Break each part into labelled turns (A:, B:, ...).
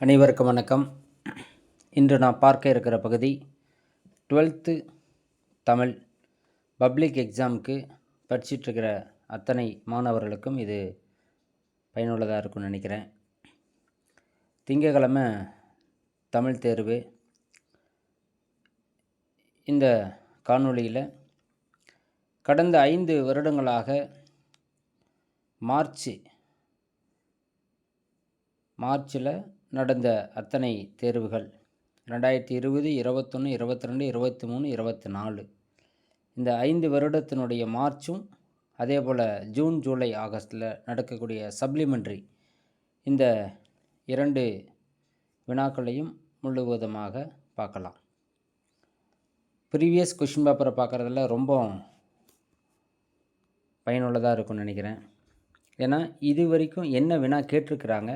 A: அனைவருக்கும் வணக்கம். இன்று நான் பார்க்க இருக்கிற பகுதி 12th தமிழ் பப்ளிக் எக்ஸாமுக்கு படிச்சிட்ருக்கிற அத்தனை மாணவர்களுக்கும் இது பயனுள்ளதாக இருக்கும்னு நினைக்கிறேன். திங்கக்கிழமை தமிழ் தேர்வு. இந்த காணொளியில் கடந்த 5 வருடங்களாக மார்ச்சில் நடந்த அத்தனை தேர்வுகள் 2020, 21, 22, 23, 24 இந்த 5 வருடத்தினுடைய மார்ச்சும் அதே போல் ஜூன், ஜூலை, ஆகஸ்டில் நடக்கக்கூடிய சப்ளிமெண்ட்ரி இந்த 2 வினாக்களையும் முழுவதுமாக பார்க்கலாம். ப்ரீவியஸ் கொஷின் பேப்பரை பார்க்குறதுல ரொம்ப பயனுள்ளதாக இருக்கும்னு நினைக்கிறேன். ஏன்னா இது வரைக்கும் என்ன வினா கேட்டிருக்கிறாங்க,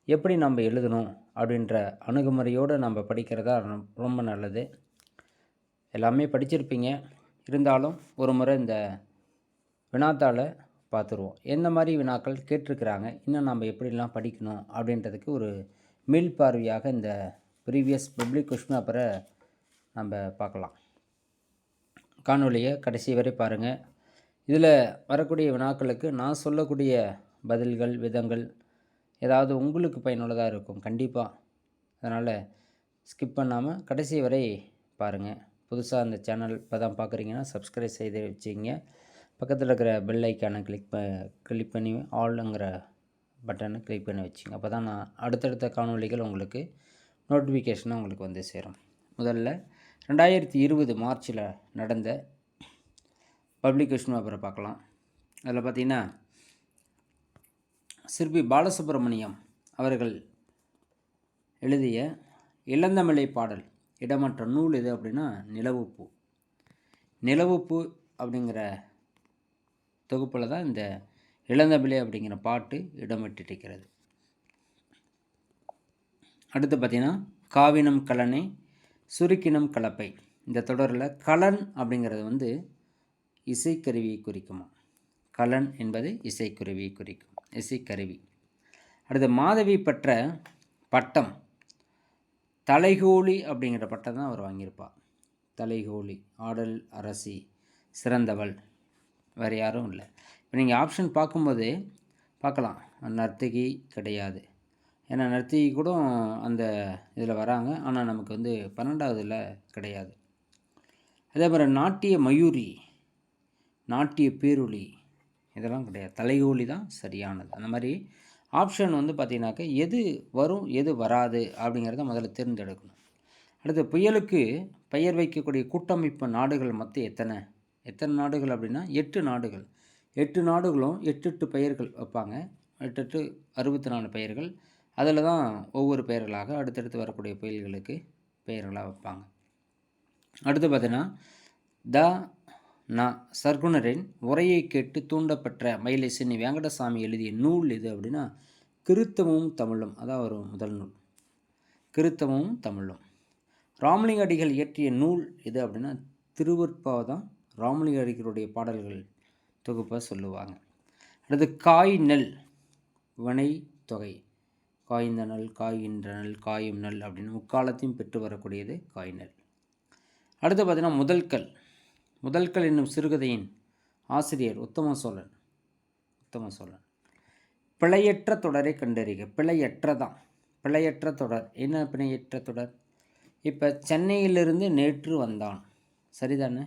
A: எப்படி நம்ம எழுதணும் அப்படின்ற அணுகுமுறையோடு நம்ம படிக்கிறதா ரொம்ப நல்லது. எல்லாமே படிச்சிருப்பீங்க, இருந்தாலும் ஒரு முறை இந்த வினாத்தாளை பார்த்துருவோம். எந்த மாதிரி வினாக்கள் கேட்டிருக்கிறாங்க, இன்னும் நம்ம எப்படிலாம் படிக்கணும் அப்படின்றதுக்கு ஒரு மீள்பார்வையாக இந்த ப்ரீவியஸ் பப்ளிக் கொஷின் பேப்பரை நம்ம பார்க்கலாம். காணொலியை கடைசி வரை பாருங்கள். இதில் வரக்கூடிய வினாக்களுக்கு நான் சொல்லக்கூடிய பதில்கள், விதங்கள் ஏதாவது உங்களுக்கு பயனுள்ளதாக இருக்கும் கண்டிப்பாக. அதனால் ஸ்கிப் பண்ணாமல் கடைசி வரை பாருங்கள். புதுசாக இந்த சேனல் இப்போ தான் பார்க்குறீங்கன்னா சப்ஸ்கிரைப் செய்து வச்சுக்கிங்க. பக்கத்தில் இருக்கிற பெல் ஐக்கானை கிளிக் பண்ணி ஆல்ங்கிற பட்டனை கிளிக் பண்ணி வச்சுங்க. அப்போ தான் நான் அடுத்தடுத்த காணொளிகள் உங்களுக்கு நோட்டிஃபிகேஷனாக உங்களுக்கு வந்து சேரும். முதல்ல 2020 மார்ச்சில் நடந்த பப்ளிக் கொஷின் பேப்பரை பார்க்கலாம். அதில் பார்த்திங்கன்னா சிற்பி பாலசுப்ரமணியம் அவர்கள் எழுதிய இளந்தமிழை பாடல் இடமற்ற நூல் எது அப்படின்னா நிலவுப்பூ. நிலவுப்பூ அப்படிங்கிற தொகுப்பில் தான் இந்த இளந்தமிழை அப்படிங்கிற பாட்டு இடம்பெற்றிருக்கிறது. அடுத்து பார்த்திங்கன்னா காவினம் கலனை சுருக்கினம் கலப்பை. இந்த தொடரில் கலன் அப்படிங்கிறது இசைக்கருவியை குறிக்குமா. கலன் என்பது இசைக்கருவியை குறிக்கும், இசைக்கருவி. அடுத்து மாதவி பெற்ற பட்டம் தலைகோலி அப்படிங்கிற பட்டம் தான் அவர் வாங்கியிருப்பார். தலைகோலி, ஆடல் அரசி, சிறந்தவள், வேறு யாரும் இல்லை. இப்போ நீங்கள் ஆப்ஷன் பார்க்கும்போது பார்க்கலாம், நர்த்தகி கிடையாது. ஏன்னா நர்த்தகி கூட அந்த இதில் வராங்க, ஆனால் நமக்கு 12வதுல கிடையாது. அதே மாதிரி நாட்டிய மயூரி, நாட்டிய பேரொளி, இதெல்லாம் கிடையாது. தலைகோலி தான் சரியானது. அந்த மாதிரி ஆப்ஷன் பார்த்திங்கனாக்கா எது வரும் எது வராது அப்படிங்கிறத முதல்ல தேர்ந்தெடுக்கணும். அடுத்து புயலுக்கு பெயர் வைக்கக்கூடிய கூட்டமைப்பு நாடுகள் மொத்தம் எத்தனை நாடுகள் அப்படின்னா 8 நாடுகள். 8 நாடுகளும் 8 பெயர்கள் வைப்பாங்க. 8 64 பெயர்கள். அதில் தான் ஒவ்வொரு பெயர்களாக அடுத்தடுத்து வரக்கூடிய புயல்களுக்கு பெயர்களாக வைப்பாங்க. அடுத்து பார்த்திங்கன்னா சர்க்குணரின் உரையை கேட்டு தூண்டப்பெற்ற மயிலை சென்னி வெங்கடசாமி எழுதிய நூல் எது அப்படின்னா கிருத்தமும் தமிழும். அதான் ஒரு முதல் நூல், கிருத்தமும் தமிழும். ராமலிங்க அடிகள் இயற்றிய நூல் எது அப்படின்னா திருவருட்பாவை தான் ராமலிங்க அடிகளுடைய பாடல்கள் தொகுப்பாக சொல்லுவாங்க. அடுத்து காய் நெல் வினை தொகை. காய்ந்த நெல், காய்கின்ற நெல், காயும் நெல் அப்படின்னு முக்காலத்தையும் பெற்று வரக்கூடியது காய் நெல். அடுத்து பார்த்திங்கன்னா முதல்கள் என்னும் சிறுகதையின் ஆசிரியர் உத்தம சோழன். பிழையற்ற தொடரை கண்டறிக. பிழையற்ற தொடர் என்ன? பிழையற்ற தொடர். இப்போ சென்னையிலிருந்து நேற்று வந்தான், சரிதானே?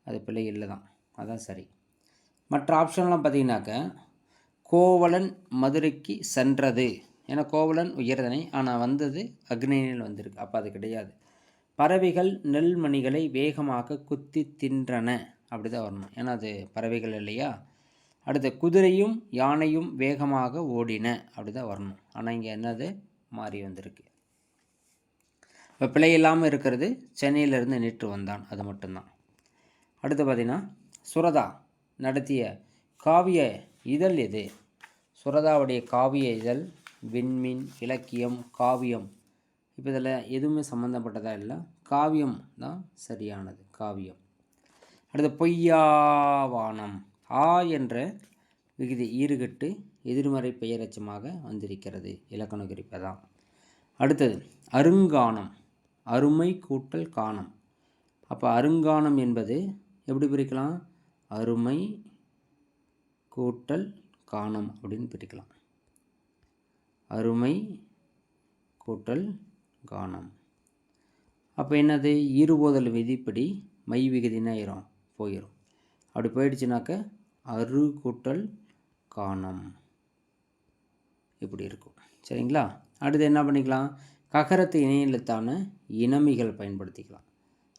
A: அது பிழை இல்லை தான், அதான் சரி. மற்ற ஆப்ஷன்லாம் பார்த்தீங்கன்னாக்க கோவலன் மதுரைக்கு சென்றது. ஏன்னா கோவலன் உயர்தனை, ஆனால் வந்தது அக்னியில் வந்திருக்கு, அப்போ அது கிடையாது. பறவைகள் நெல்மணிகளை வேகமாக குத்தி தின்றன, அப்படி தான் வரணும், ஏன்னா அது பறவைகள் இல்லையா. அடுத்து குதிரையும் யானையும் வேகமாக ஓடின, அப்படி தான் வரணும். ஆனால் இங்கே என்னது மாறி வந்திருக்கு. இப்போ பிழை இல்லாமல் இருக்கிறது சென்னையிலிருந்து நேற்று வந்தான், அது மட்டும்தான். அடுத்து பார்த்திங்கன்னா சுரதா நடத்திய காவிய இதழ் எது? சுரதாவுடைய காவிய இதழ் விண்மீன், இலக்கியம், காவியம். இப்போ இதில் எதுவுமே சம்மந்தப்பட்டதாக இல்லை, காவியம் தான் சரியானது, காவியம். அடுத்து பொய்யாவானம். ஆ என்ற விகுதி ஈறுகட்டு எதிர்மறை பெயரச்சமாக வந்திருக்கிறது, இலக்கண குறிப்பை தான். அடுத்தது அருங்கானம், அருமை கூட்டல் கானம். அப்போ அருங்கானம் என்பது எப்படி பிரிக்கலாம்? அருமை கூட்டல் கானம் அப்படின்னு பிரிக்கலாம். அருமை கூட்டல் கானம். அப்போ என்னது? இருபோதல் விதிப்படி மை விகுதினா போயிடும். அப்படி போயிடுச்சுனாக்க அரு கூட்டல் கானம் இப்படி இருக்கும். சரிங்களா? அடுத்து என்ன பண்ணிக்கலாம்? ககரத்து இணையெழுத்தான இனமிகள் பயன்படுத்திக்கலாம்.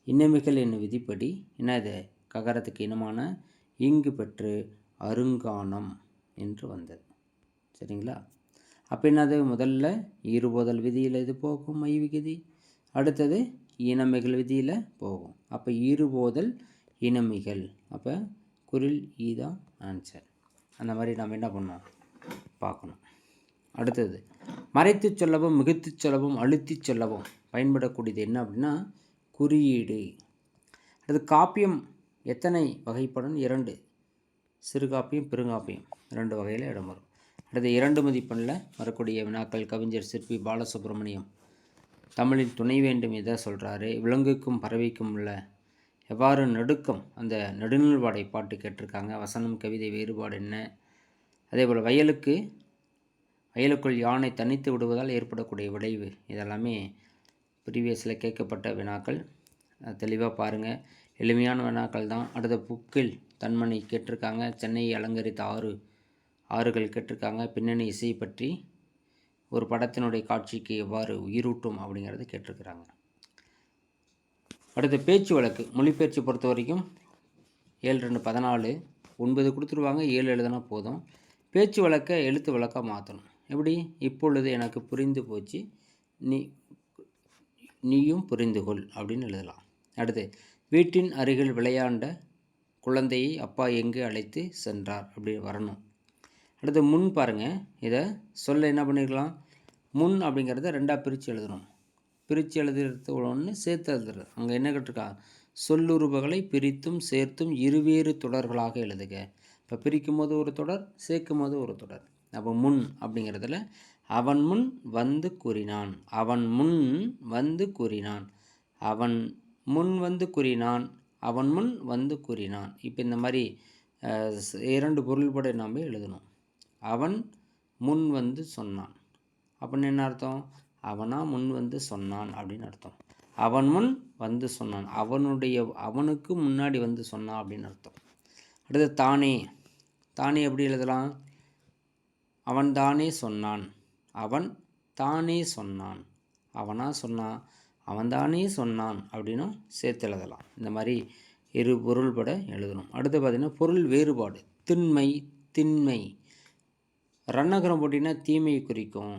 A: இனமிகள் என்னும் விதிப்படி என்னது? ககரத்துக்கு இனமான இங்கு பெற்று அருங்கானம் என்று வந்தது. சரிங்களா? அப்போ என்னது? முதல்ல இருபோதல் விதியில் இது போகும் மை விகுதி, அடுத்தது இனமிகள் விதியில் போகும். அப்போ இருபோதல் இனமிகள். அப்போ குரில் ஈதான் ஆன்சர். அந்த மாதிரி நம்ம என்ன பண்ணோம் பார்க்கணும். அடுத்தது மறைத்து சொல்லவும் மிகுத்து சொல்லவும் அழுத்தி சொல்லவும் பயன்படக்கூடியது என்ன அப்படின்னா குறியீடு. அடுத்து காப்பியம் எத்தனை வகைப்படும்? 2. சிறுகாப்பியம் பெருங்காப்பியம் 2 வகையில் இடம் வரும். அடுத்து 2 மதிப்பெண்ணில் வரக்கூடிய வினாக்கள். கவிஞர் சிற்பி பாலசுப்ரமணியம் தமிழில் துணை வேண்டும் எதை சொல்கிறாரு? விலங்குக்கும் பறவைக்கும் உள்ள எவ்வாறு நடுக்கம், அந்த நெடுநல்வாடை பாட்டு கேட்டிருக்காங்க. வசனம் கவிதை வேறுபாடு என்ன? அதே போல் வயலுக்குள் யானை தனித்து விடுவதால் ஏற்படக்கூடிய விளைவு, இதெல்லாமே ப்ரீவியஸில் கேட்கப்பட்ட வினாக்கள். தெளிவாக பாருங்கள், எளிமையான வினாக்கள் தான். அடுத்த புக்கில் தன்மனை கேட்டிருக்காங்க. சென்னையை அலங்கரித்த ஆறுகள் கேட்டிருக்காங்க. பின்னணி இசை பற்றி ஒரு படத்தினுடைய காட்சிக்கு எவ்வாறு உயிரூட்டும் அப்படிங்கிறது கேட்டிருக்கிறாங்க. அடுத்து பேச்சு வழக்கு மொழிபெயர்ச்சி பொறுத்த வரைக்கும் 7-2-14 9 கொடுத்துருவாங்க. 7 எழுதுனா போதும். பேச்சு வழக்கை எழுத்து வழக்காக மாற்றணும். எப்படி? இப்பொழுது எனக்கு புரிந்து போச்சு, நீயும் புரிந்து கொள் அப்படின்னு எழுதலாம். அடுத்து வீட்டின் அருகில் விளையாண்ட குழந்தையை அப்பா எங்கு அழைத்து சென்றார் அப்படி வரணும். அடுத்து முன் பாருங்கள், இதை சொல்ல என்ன பண்ணிக்கலாம்? முன் அப்படிங்கிறத 2ஆக பிரித்து எழுதணும். பிரித்து எழுதுறது ஒன்று, சேர்த்து எழுதுறது. அங்கே என்ன கேட்டிருக்கா? சொல்லுறுப்புகளை பிரித்தும் சேர்த்தும் இருவேறு தொடர்களாக எழுதுக. இப்போ பிரிக்கும் போது ஒரு தொடர், சேர்க்கும் போது ஒரு தொடர். அப்போ முன் அப்படிங்கிறதுல அவன் முன் வந்து கூறினான், அவன் முன் வந்து கூறினான், அவன் முன் வந்து கூறினான், அவன் முன் வந்து கூறினான். இப்போ இந்த மாதிரி 2 பொருள்பட நாம் எழுதணும். அவன் முன் வந்து சொன்னான் அப்படின்னு என்ன அர்த்தம்? அவனா முன் வந்து சொன்னான் அப்படின்னு அர்த்தம். அவன் முன் வந்து சொன்னான், அவனுக்கு முன்னாடி வந்து சொன்னான் அப்படின்னு அர்த்தம். அடுத்து தானே எப்படி எழுதலாம்? அவன் தானே சொன்னான், அவன் தானே சொன்னான், அவனா சொன்னான், அவன் தானே சொன்னான் அப்படின்னும் சேர்த்து எழுதலாம். இந்த மாதிரி 2 பொருள்பட எழுதணும். அடுத்து பார்த்திங்கன்னா பொருள் வேறுபாடு. திண்மை. ரன்னகரம் போட்டிங்கன்னா தீமையை குறிக்கும்,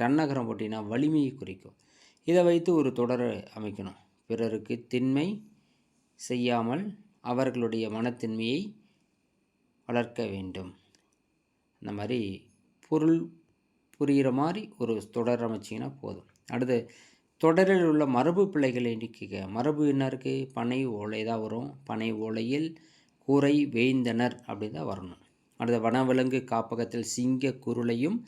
A: டன்னகரம் போட்டிங்கன்னா வலிமையை குறிக்கும். இதை வைத்து ஒரு தொடரை அமைக்கணும். பிறருக்கு திண்மை செய்யாமல் அவர்களுடைய மனத்தின்மையை வளர்க்க வேண்டும். இந்த மாதிரி பொருள் புரிகிற மாதிரி ஒரு தொடர் அமைச்சிங்கன்னா போதும். அடுத்து தொடரில் உள்ள மரபு பிழைகளை நீக்கிக்க. மரபு என்ன இருக்குது? பனை ஓலை தான் வரும். பனை ஓலையில் கூரை வேய்ந்தனர் அப்படி தான் வரணும். அடுத்து வனவிலங்கு காப்பகத்தில் சிங்க குருளையும்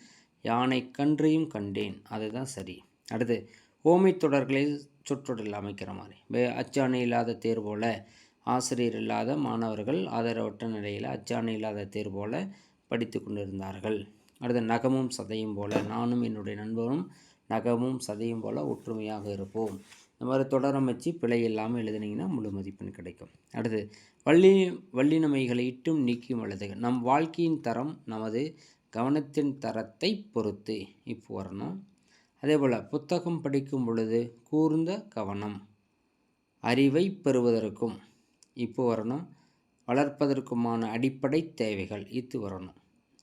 A: யானை கன்றையும் கண்டேன், அதுதான் சரி. அடுத்து ஓமை தொடர்களை சொற்றொடரில் அமைக்கிற மாதிரி. அச்சாணை இல்லாத தேர் போல ஆசிரியர் இல்லாத மாணவர்கள் ஆதரவற்ற நிலையில் அச்சாணை இல்லாத தேர் போல படித்து கொண்டிருந்தார்கள். அடுத்து நகமும் சதையும் போல நானும் என்னுடைய நண்பரும் நகமும் சதையும் போல ஒற்றுமையாக இருப்போம். இந்த மாதிரி தொடரமைச்சு பிழை இல்லாமல் எழுதினீங்கன்னா முழு மதிப்பெண் கிடைக்கும். அடுத்து வல்லினமைகளை இட்டும் நீக்கியும் எழுதுக. நம் வாழ்க்கையின் தரம் நமது கவனத்தின் தரத்தை பொறுத்து இப்போ வரணும். அதே போல் புத்தகம் படிக்கும் பொழுது கூர்ந்த கவனம். அறிவை பெறுவதற்கும் இப்போ வரணும். வளர்ப்பதற்குமான அடிப்படை தேவைகள் இது வரணும்.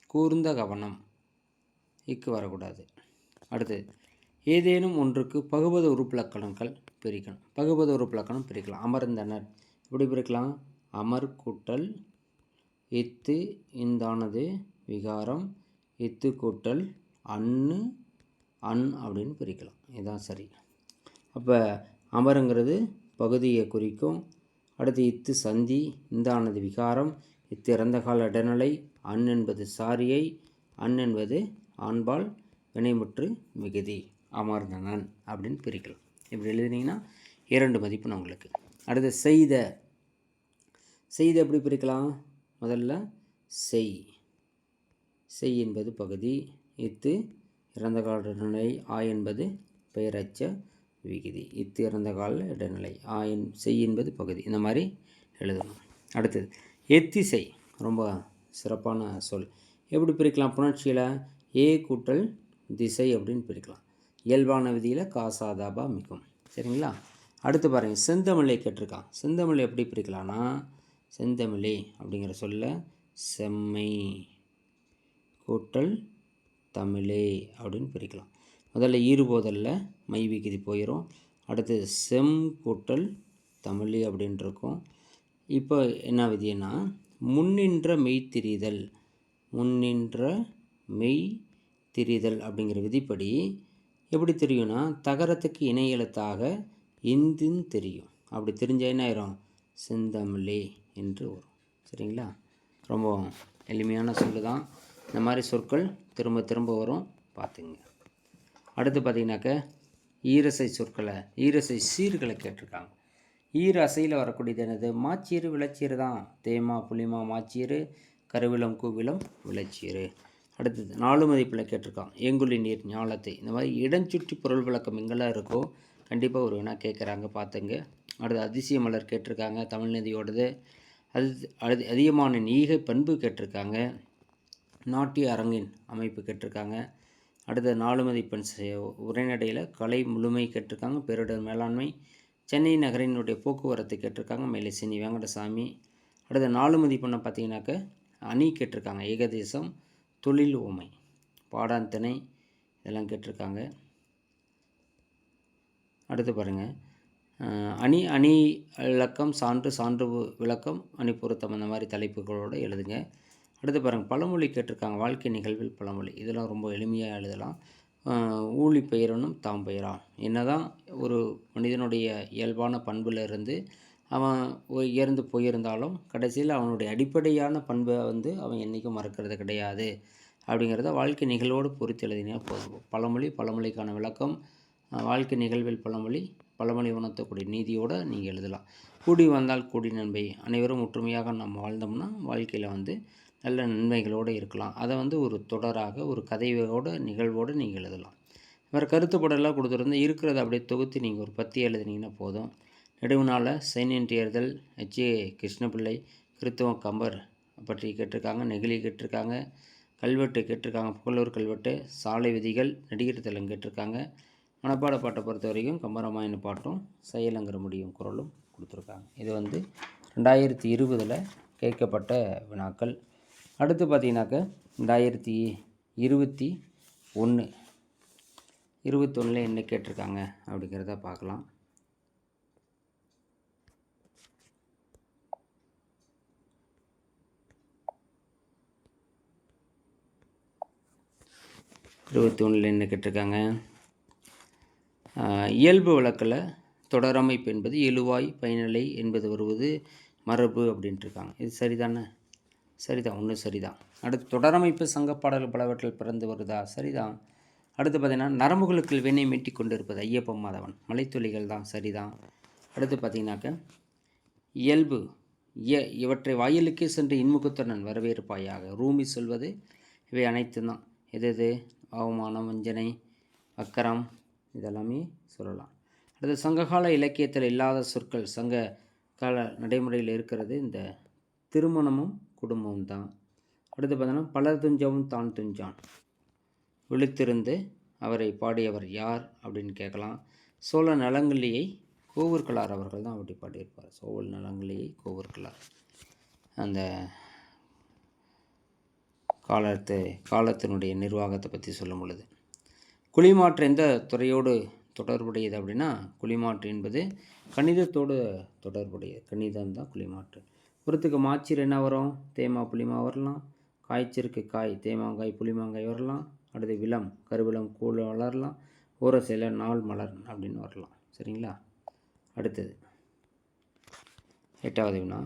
A: கூர்ந்த கவனம் இக்கு வரக்கூடாது. அடுத்து ஏதேனும் ஒன்றுக்கு பகுபத உறுப்பிலக்கணங்கள் பிரிக்கணும். பகுபத உறுப்பிலக்கணம் பிரிக்கலாம். அமர்ந்தனர் எப்படி பிரிக்கலாம்? அமர் கூட்டல் இத்து இந்தானது விகாரம், இத்து கூட்டல் அன்னு அன் அப்படின்னு பிரிக்கலாம். இதுதான் சரி. அப்போ அமருங்கிறது பகுதியை குறிக்கும். அடுத்து இத்து சந்தி, இந்தானது விகாரம், இத்து இறந்த கால இடைநிலை, அன் என்பது சாரியை, அன் என்பது ஆண்பால் வினைமுற்று மிகுதி அமர்ந்தனன் அப்படின்னு பிரிக்கலாம். இப்படி எழுதினீங்கன்னா 2 மதிப்பெண் உங்களுக்கு. அடுத்து செய்த எப்படி பிரிக்கலாம்? முதல்ல செய் என்பது பகுதி, இத்து இறந்த கால இடைநிலை, ஆ என்பது பெயரச்ச விகுதி, இத்து இறந்த கால இடைநிலை, செய் என்பது பகுதி. இந்த மாதிரி எழுதணும். அடுத்தது எத்திசை, ரொம்ப சிறப்பான சொல். எப்படி பிரிக்கலாம்? புணர்ச்சியில் ஏ கூட்டல் திசை அப்படின்னு பிரிக்கலாம். இயல்பான விதியில் காசாதாபா மிகும். சரிங்களா? அடுத்து பாருங்கள், செந்தமிழை கேட்டிருக்கான். செந்தமிழ் எப்படி பிரிக்கலாம்னா, செந்தமிழே அப்படிங்கிற சொல்ல செம்மை கூட்டல் தமிழே அப்படின்னு பிரிக்கலாம். முதல்ல ஈறுபோதல்ல மை விகுதி போயிடும். அடுத்து செம் கூட்டல் தமிழே அப்படின்னு இருக்கும். இப்போ என்ன விதினா, முன்னின்ற மெய்த்திரிதல் அப்படிங்கிற விதிப்படி எப்படி தெரியும்னா, தகரத்துக்கு இணை எழுத்தாக இந்தின் தெரியும். அப்படி தெரிஞ்ச என்ன ஆயிரும்? செந்தமிழே என்று வரும். சரிங்களா? ரொம்ப எளிமையான சொல்லு தான். இந்த மாதிரி சொற்கள் திரும்ப திரும்ப வரும், பார்த்துங்க. அடுத்து பார்த்தீங்கன்னாக்க ஈரசை சீர்களை கேட்டிருக்காங்க. ஈர அசையில் வரக்கூடியது என்னது? மாச்சீரு விளச்சீரு தான். தேமா புளிமா மாச்சீரு, கருவிலம் கூவிலம் விளச்சீரு. அடுத்தது 4 மதிப்பில் கேட்டிருக்கான். ஏங்குழி நீர் ஞாலத்தை. இந்த மாதிரி இடஞ்சுற்றி பொருள் விளக்கம் எங்கெல்லாம் இருக்கோ கண்டிப்பாக ஒரு வேணால் கேட்குறாங்க, பார்த்துங்க. அடுத்து அதிசய மலர் கேட்டிருக்காங்க, தமிழ் நதியோடது. அதிகமான ஈகை பண்பு கேட்டிருக்காங்க. நாட்டிய அரங்கின் அமைப்பு கேட்டிருக்காங்க. அடுத்த 4 மதிப்பெண் உரைநடையில் கலை முழுமை கேட்டிருக்காங்க. பேரிடர் மேலாண்மை. சென்னை நகரினுடைய போக்குவரத்து கேட்டிருக்காங்க. மேலேசினி வெங்கடசாமி. அடுத்த 4 மதிப்பெண்ணை பார்த்தீங்கன்னாக்க அணி கேட்டிருக்காங்க. ஏகதேசம், தொழில் உமை, பாடாந்திணை இதெல்லாம் கேட்டிருக்காங்க. அடுத்து பாருங்கள், அணி விளக்கம், சான்று விளக்கம், அணி பொருத்தம், அந்த மாதிரி தலைப்புகளோடு எழுதுங்க. அடுத்து பாருங்கள், பழமொழி கேட்டிருக்காங்க. வாழ்க்கை நிகழ்வில் பழமொழி. இதெல்லாம் ரொம்ப எளிமையாக எழுதலாம். ஊழி பெயரனும் தாம் பெயராம். என்ன தான் ஒரு மனிதனுடைய இயல்பான பண்பில் இருந்து அவன் உயர்ந்து போயிருந்தாலும் கடைசியில் அவனுடைய அடிப்படையான பண்பை அவன் என்றைக்கும் மறக்கிறது கிடையாது அப்படிங்கிறத வாழ்க்கை நிகழ்வோடு பொறுத்து எழுதினா போதும். பழமொழிக்கான விளக்கம், வாழ்க்கை நிகழ்வில் பழமொழி உணர்த்தக்கூடிய நீதியோடு நீங்கள் எழுதலாம். கூடி வந்தால் கூடி நன்மை. அனைவரும் ஒற்றுமையாக நம்ம வாழ்ந்தோம்னா வாழ்க்கையில் நல்ல நன்மைகளோடு இருக்கலாம். அதை ஒரு தொடராக, ஒரு கதையோட நிகழ்வோடு நீங்கள் எழுதலாம். வேறு கருத்துப்படலாம் கொடுத்துருந்து இருக்கிறத அப்படியே தொகுத்து நீங்கள் ஒரு 10 எழுதினீங்கன்னா போதும். நெடுவுனால சைனியன்றியர்கள் H.A. கிருஷ்ணபிள்ளை, கிறித்துவம் கம்பர் பற்றி கேட்டிருக்காங்க. நெகிழி கேட்டிருக்காங்க. கல்வெட்டு கேட்டிருக்காங்க. புகழூர் கல்வெட்டு. சாலை விதிகள், நடிகர் தலம் கேட்டிருக்காங்க. மனப்பாட பாட்டை பொறுத்த வரைக்கும் கம்பராமாயண பாட்டும் செயலங்கிற முடியும் குரலும் கொடுத்துருக்காங்க. இது 2020 கேட்கப்பட்ட வினாக்கள். அடுத்து பார்த்தீங்கன்னாக்க 2021 என்ன கேட்டிருக்காங்க அப்படிங்கிறத பார்க்கலாம். என்ன கேட்டிருக்காங்க? இயல்பு வழக்கில் தொடரமைப்பு என்பது எழுவாய் பயனிலை என்பது வருவது மரபு அப்படின்ட்டு இருக்காங்க. இது சரிதானே? சரிதான், ஒன்று சரிதான். அடுத்து தொடரமைப்பு சங்கப்பாடல் பலவற்றில் பிறந்து வருதா? சரிதான். அடுத்து பார்த்திங்கன்னா நரம்புகளுக்கு வெண்ணை மீட்டி கொண்டு இருப்பது ஐயப்ப மாதவன், மலைத்துளிகள் தான். சரிதான். அடுத்து பார்த்திங்கனாக்க இயல்பு இவற்றை வாயிலுக்கே சென்று இன்முகத்துடன் வரவேற்பாயாக. ரூமி சொல்வது இவை அனைத்தும் தான். எது அவமானம், வஞ்சனை, அக்கரம் இதெல்லாமே சொல்லலாம். அடுத்து சங்ககால இலக்கியத்தில் இல்லாத சொற்கள் சங்க கால நடைமுறையில் இருக்கிறது இந்த திருமணமும் குடும்பமும் தான். அடுத்து பார்த்தோன்னா பலர் துஞ்சவும் தான் துஞ்சான். விழித்திருந்து அவரை பாடியவர் யார் அப்படின்னு கேட்கலாம். சோழ நலங்கிள்ளியை கோவூர்கிழார் அவர்கள் தான் அப்படி பாடியிருப்பார். சோழ நலங்கிள்ளியை கோவூர்கிழார் அந்த காலத்தினுடைய நிர்வாகத்தை பற்றி சொல்லும் பொழுது. குழிமாற்று எந்த துறையோடு தொடர்புடையது அப்படின்னா, குழிமாற்று என்பது கணிதத்தோடு தொடர்புடையது. கணிதம் தான் குழிமாற்று. ஒருத்துக்கு மாச்சீர் என்ன வரும்? தேமா புளிமா வரலாம். காய்ச்சிருக்கு காய், தேமாங்காய் புளிமாங்காய் வரலாம். அடுத்து விலம், கருவிலம் கூழ் வளரலாம். ஊரசையில் நாள் மலர் அப்படின்னு வரலாம். சரிங்களா? அடுத்தது 8வது வினா.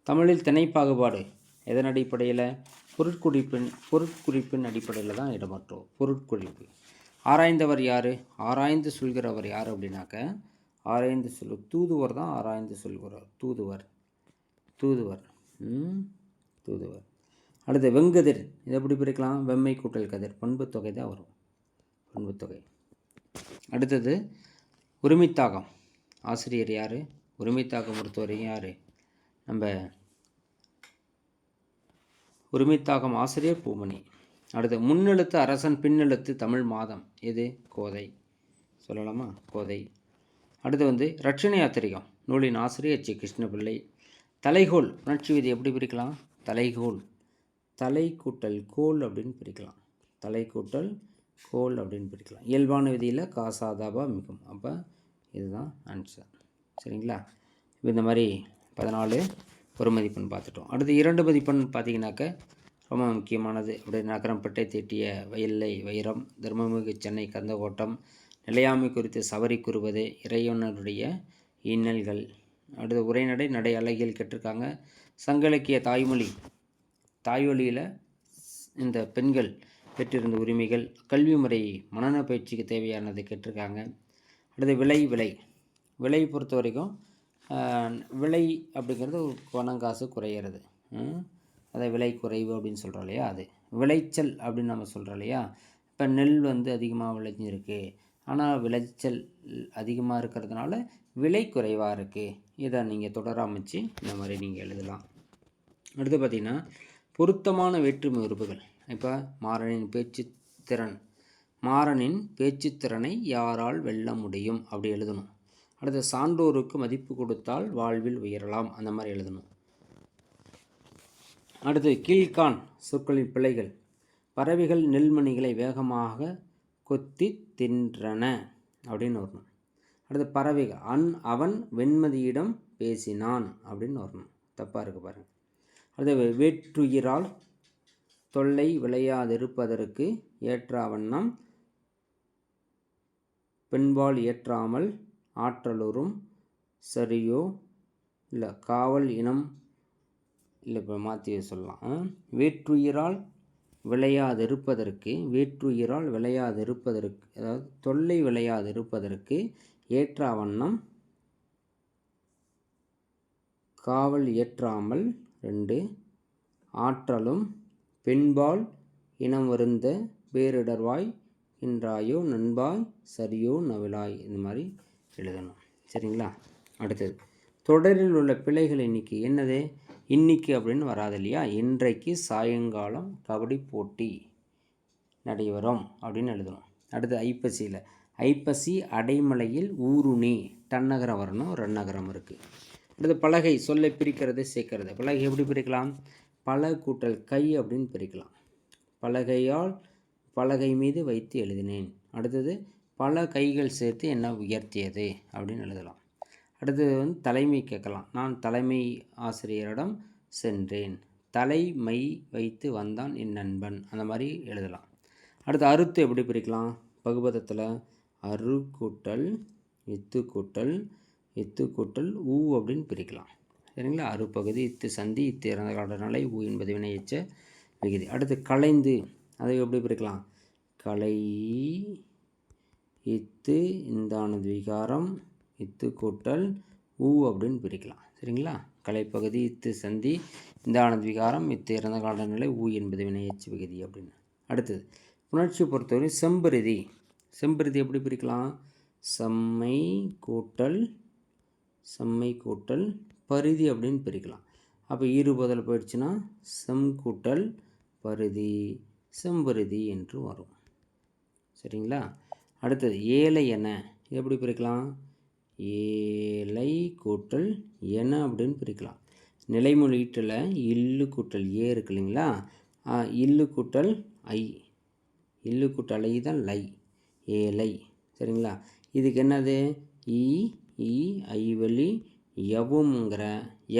A: தமிழில் திணைப்பாகுபாடு எதன் அடிப்படையில்? பொருட்குறிப்பின் அடிப்படையில் தான் இடமாற்றுவோம். பொருட்குறிப்பு. ஆராய்ந்தவர் யார்? ஆராய்ந்து சொல்கிறவர் யார் அப்படின்னாக்க ஆராய்ந்து தூதுவர் தான் ஆராய்ந்து சொல்கிறார். தூதுவர். அடுத்து வெங்கதிர். இதை எப்படி பிரிக்கலாம்? வெம்மை கூட்டல் கதிர். பண்பு தொகை தான் வரும். பண்பு தொகை. அடுத்தது உரிமைத்தாகம். ஆசிரியர் யார்? உரிமைத்தாகம் பொறுத்தவரையும் யார்? நம்ம உரிமைத்தாகம் ஆசிரியர் பூமணி. அடுத்து முன்னெழுத்து அரசன், பின்னெழுத்து தமிழ் மாதம். எது? கோதை. சொல்லலாமா? கோதை. அடுத்து ரட்சணை யாத்திரிகம் நூலின் ஆசிரியர் சி. கிருஷ்ணபிள்ளை. தலைகோல். உணர்ச்சி விதி எப்படி பிரிக்கலாம்? தலைகோல் தலை கூட்டல் கோல் அப்படின்னு பிரிக்கலாம். தலை கூட்டல் கோல் அப்படின்னு பிரிக்கலாம். இயல்பான விதியில் காசாதாபா மிகும். அப்போ இதுதான் ஆன்சர். சரிங்களா? இப்போ இந்த மாதிரி 14 ஒரு மதிப்பெண் பார்த்துட்டோம். அடுத்து 2 மதிப்பெண் பார்த்தீங்கன்னாக்க ரொம்ப முக்கியமானது. அப்படியே நகரம்பட்டை தீட்டிய வயல்லை வைரம், தர்மமிகு சென்னை கந்தகோட்டம், நிலையாமை குறித்து சவரி கூறுவது, இறைவனுடைய இன்னல்கள். அடுத்து உரைநடை, நடை அழகியல் கேட்டிருக்காங்க. சங்க இலக்கிய தாய்மொழியில் இந்த பெண்கள் பெற்றிருந்த உரிமைகள், கல்வி முறை, மனநல பயிற்சிக்கு தேவையானது கேட்டிருக்காங்க. அடுத்து விலை பொறுத்த வரைக்கும் விலை அப்படிங்கிறது பணங்காசு குறையிறது, அதை விலை குறைவு அப்படின்னு சொல்கிறோம் இல்லையா? அது விளைச்சல் அப்படின்னு நம்ம சொல்கிறோம் இல்லையா? இப்போ நெல் அதிகமாக விளைஞ்சிருக்கு, ஆனால் விளைச்சல் அதிகமாக இருக்கிறதுனால விலை குறைவாக இருக்குது. இதை நீங்கள் தொடர அமைச்சு இந்த மாதிரி நீங்கள் எழுதலாம். அடுத்து பார்த்திங்கன்னா பொருத்தமான வேற்றுமை உறுப்புகள். இப்போ மாறனின் பேச்சுத்திறனை யாரால் வெல்ல முடியும் அப்படி எழுதணும். அடுத்து சான்றோருக்கு மதிப்பு கொடுத்தால் வாழ்வில் உயரலாம், அந்த மாதிரி எழுதணும். அடுத்து கீழ்கான் சொற்களின் பிழைகள். பறவைகள் நெல்மணிகளை வேகமாக கொத்தி தின்றன அப்படின்னு வரணும். அடுத்து பறவைகள் அவன் வெண்மதியிடம் பேசினான் அப்படின்னு வரணும். தப்பாக இருக்கு பாருங்கள். அடுத்து வேற்றுயிரால் தொல்லை விளையாதிருப்பதற்கு ஏற்ற வண்ணம் பெண்பால் ஏற்றாமல் ஆற்றலுறும் சரியோ இல்லை காவல் இனம் இல்லை, இப்போ மாற்றி சொல்லலாம். வேற்றுயிரால் விளையாதிருப்பதற்கு அதாவது தொல்லை விளையாதிருப்பதற்கு ஏற்ற வண்ணம் காவல் ஏற்றாமல் 2 ஆற்றலும் பெண்பால் இனம் வருந்த பேரிடர்வாய் என்றாயோ நண்பாய் சரியோ நவிலாய், இந்த மாதிரி எழுதணும். சரிங்களா? அடுத்தது தொடரில் உள்ள பிழைகள் எண்ணிக்கை என்னது? இன்னைக்கு அப்படின்னு வராது இல்லையா? இன்றைக்கு சாயங்காலம் கபடி போட்டி நடைபெறும் அப்படின்னு எழுதணும். அடுத்து ஐப்பசியில் ஐப்பசி அடைமலையில் ஊருணி டன்னகரம் வரணும், ரன்னகரம் இருக்குது. அடுத்து பலகை. சொல்லை பிரிக்கிறது சேர்க்கறது. பலகை எப்படி பிரிக்கலாம்? பல கூட்டல் கை அப்படின்னு பிரிக்கலாம். பலகை மீது வைத்து எழுதினேன். அடுத்தது பல கைகள் சேர்த்து என்ன உயர்த்தியது அப்படின்னு எழுதலாம். அடுத்தது தலைமை கேட்கலாம். நான் தலைமை ஆசிரியரிடம் சென்றேன், தலைமை வைத்து வந்தான் என் நண்பன், அந்த மாதிரி எழுதலாம். அடுத்து அறுத்து எப்படி பிரிக்கலாம்? பகுபதத்தில் அரு கூட்டல் இத்து கூட்டல் ஊ அப்படின்னு பிரிக்கலாம். சரிங்களா? அறுபகுதி, இத்து சந்தி, இத்து இறந்த கால நிலை, ஊ என்பது வினையெச்ச விகுதி. அடுத்து கலைந்து, அதை எப்படி பிரிக்கலாம்? கலை இத்து இந்தானது விகாரம், இத்து கூட்டல் ஊ அப்படின்னு பிரிக்கலாம். சரிங்களா? கலைப்பகுதி, இத்து சந்தி, இந்தானது விகாரம், இத்து இறந்த கால நிலை, ஊ என்பது வினையெச்ச விகுதி அப்படின்னு. அடுத்தது புணர்ச்சி பொறுத்தவரை செம்பருதி எப்படி பிரிக்கலாம்? செம்மை கூட்டல் பருதி அப்படின்னு பிரிக்கலாம். அப்போ ஈறுபதில் போயிடுச்சுன்னா செம் கூட்டல் பருதி செம்பருதி என்று வரும். சரிங்களா? அடுத்தது ஏலை என எப்படி பிரிக்கலாம்? ஏலை கூட்டல் என அப்படின்னு பிரிக்கலாம். நிலைமொழியில் இல்லு கூட்டல் ஏ இருக்கு இல்லைங்களா? இல்லு கூட்டல் ஐ தான் லை, ஏலை. சரிங்களா? இதுக்கு என்னது? ஐவழி எவும்ங்கிற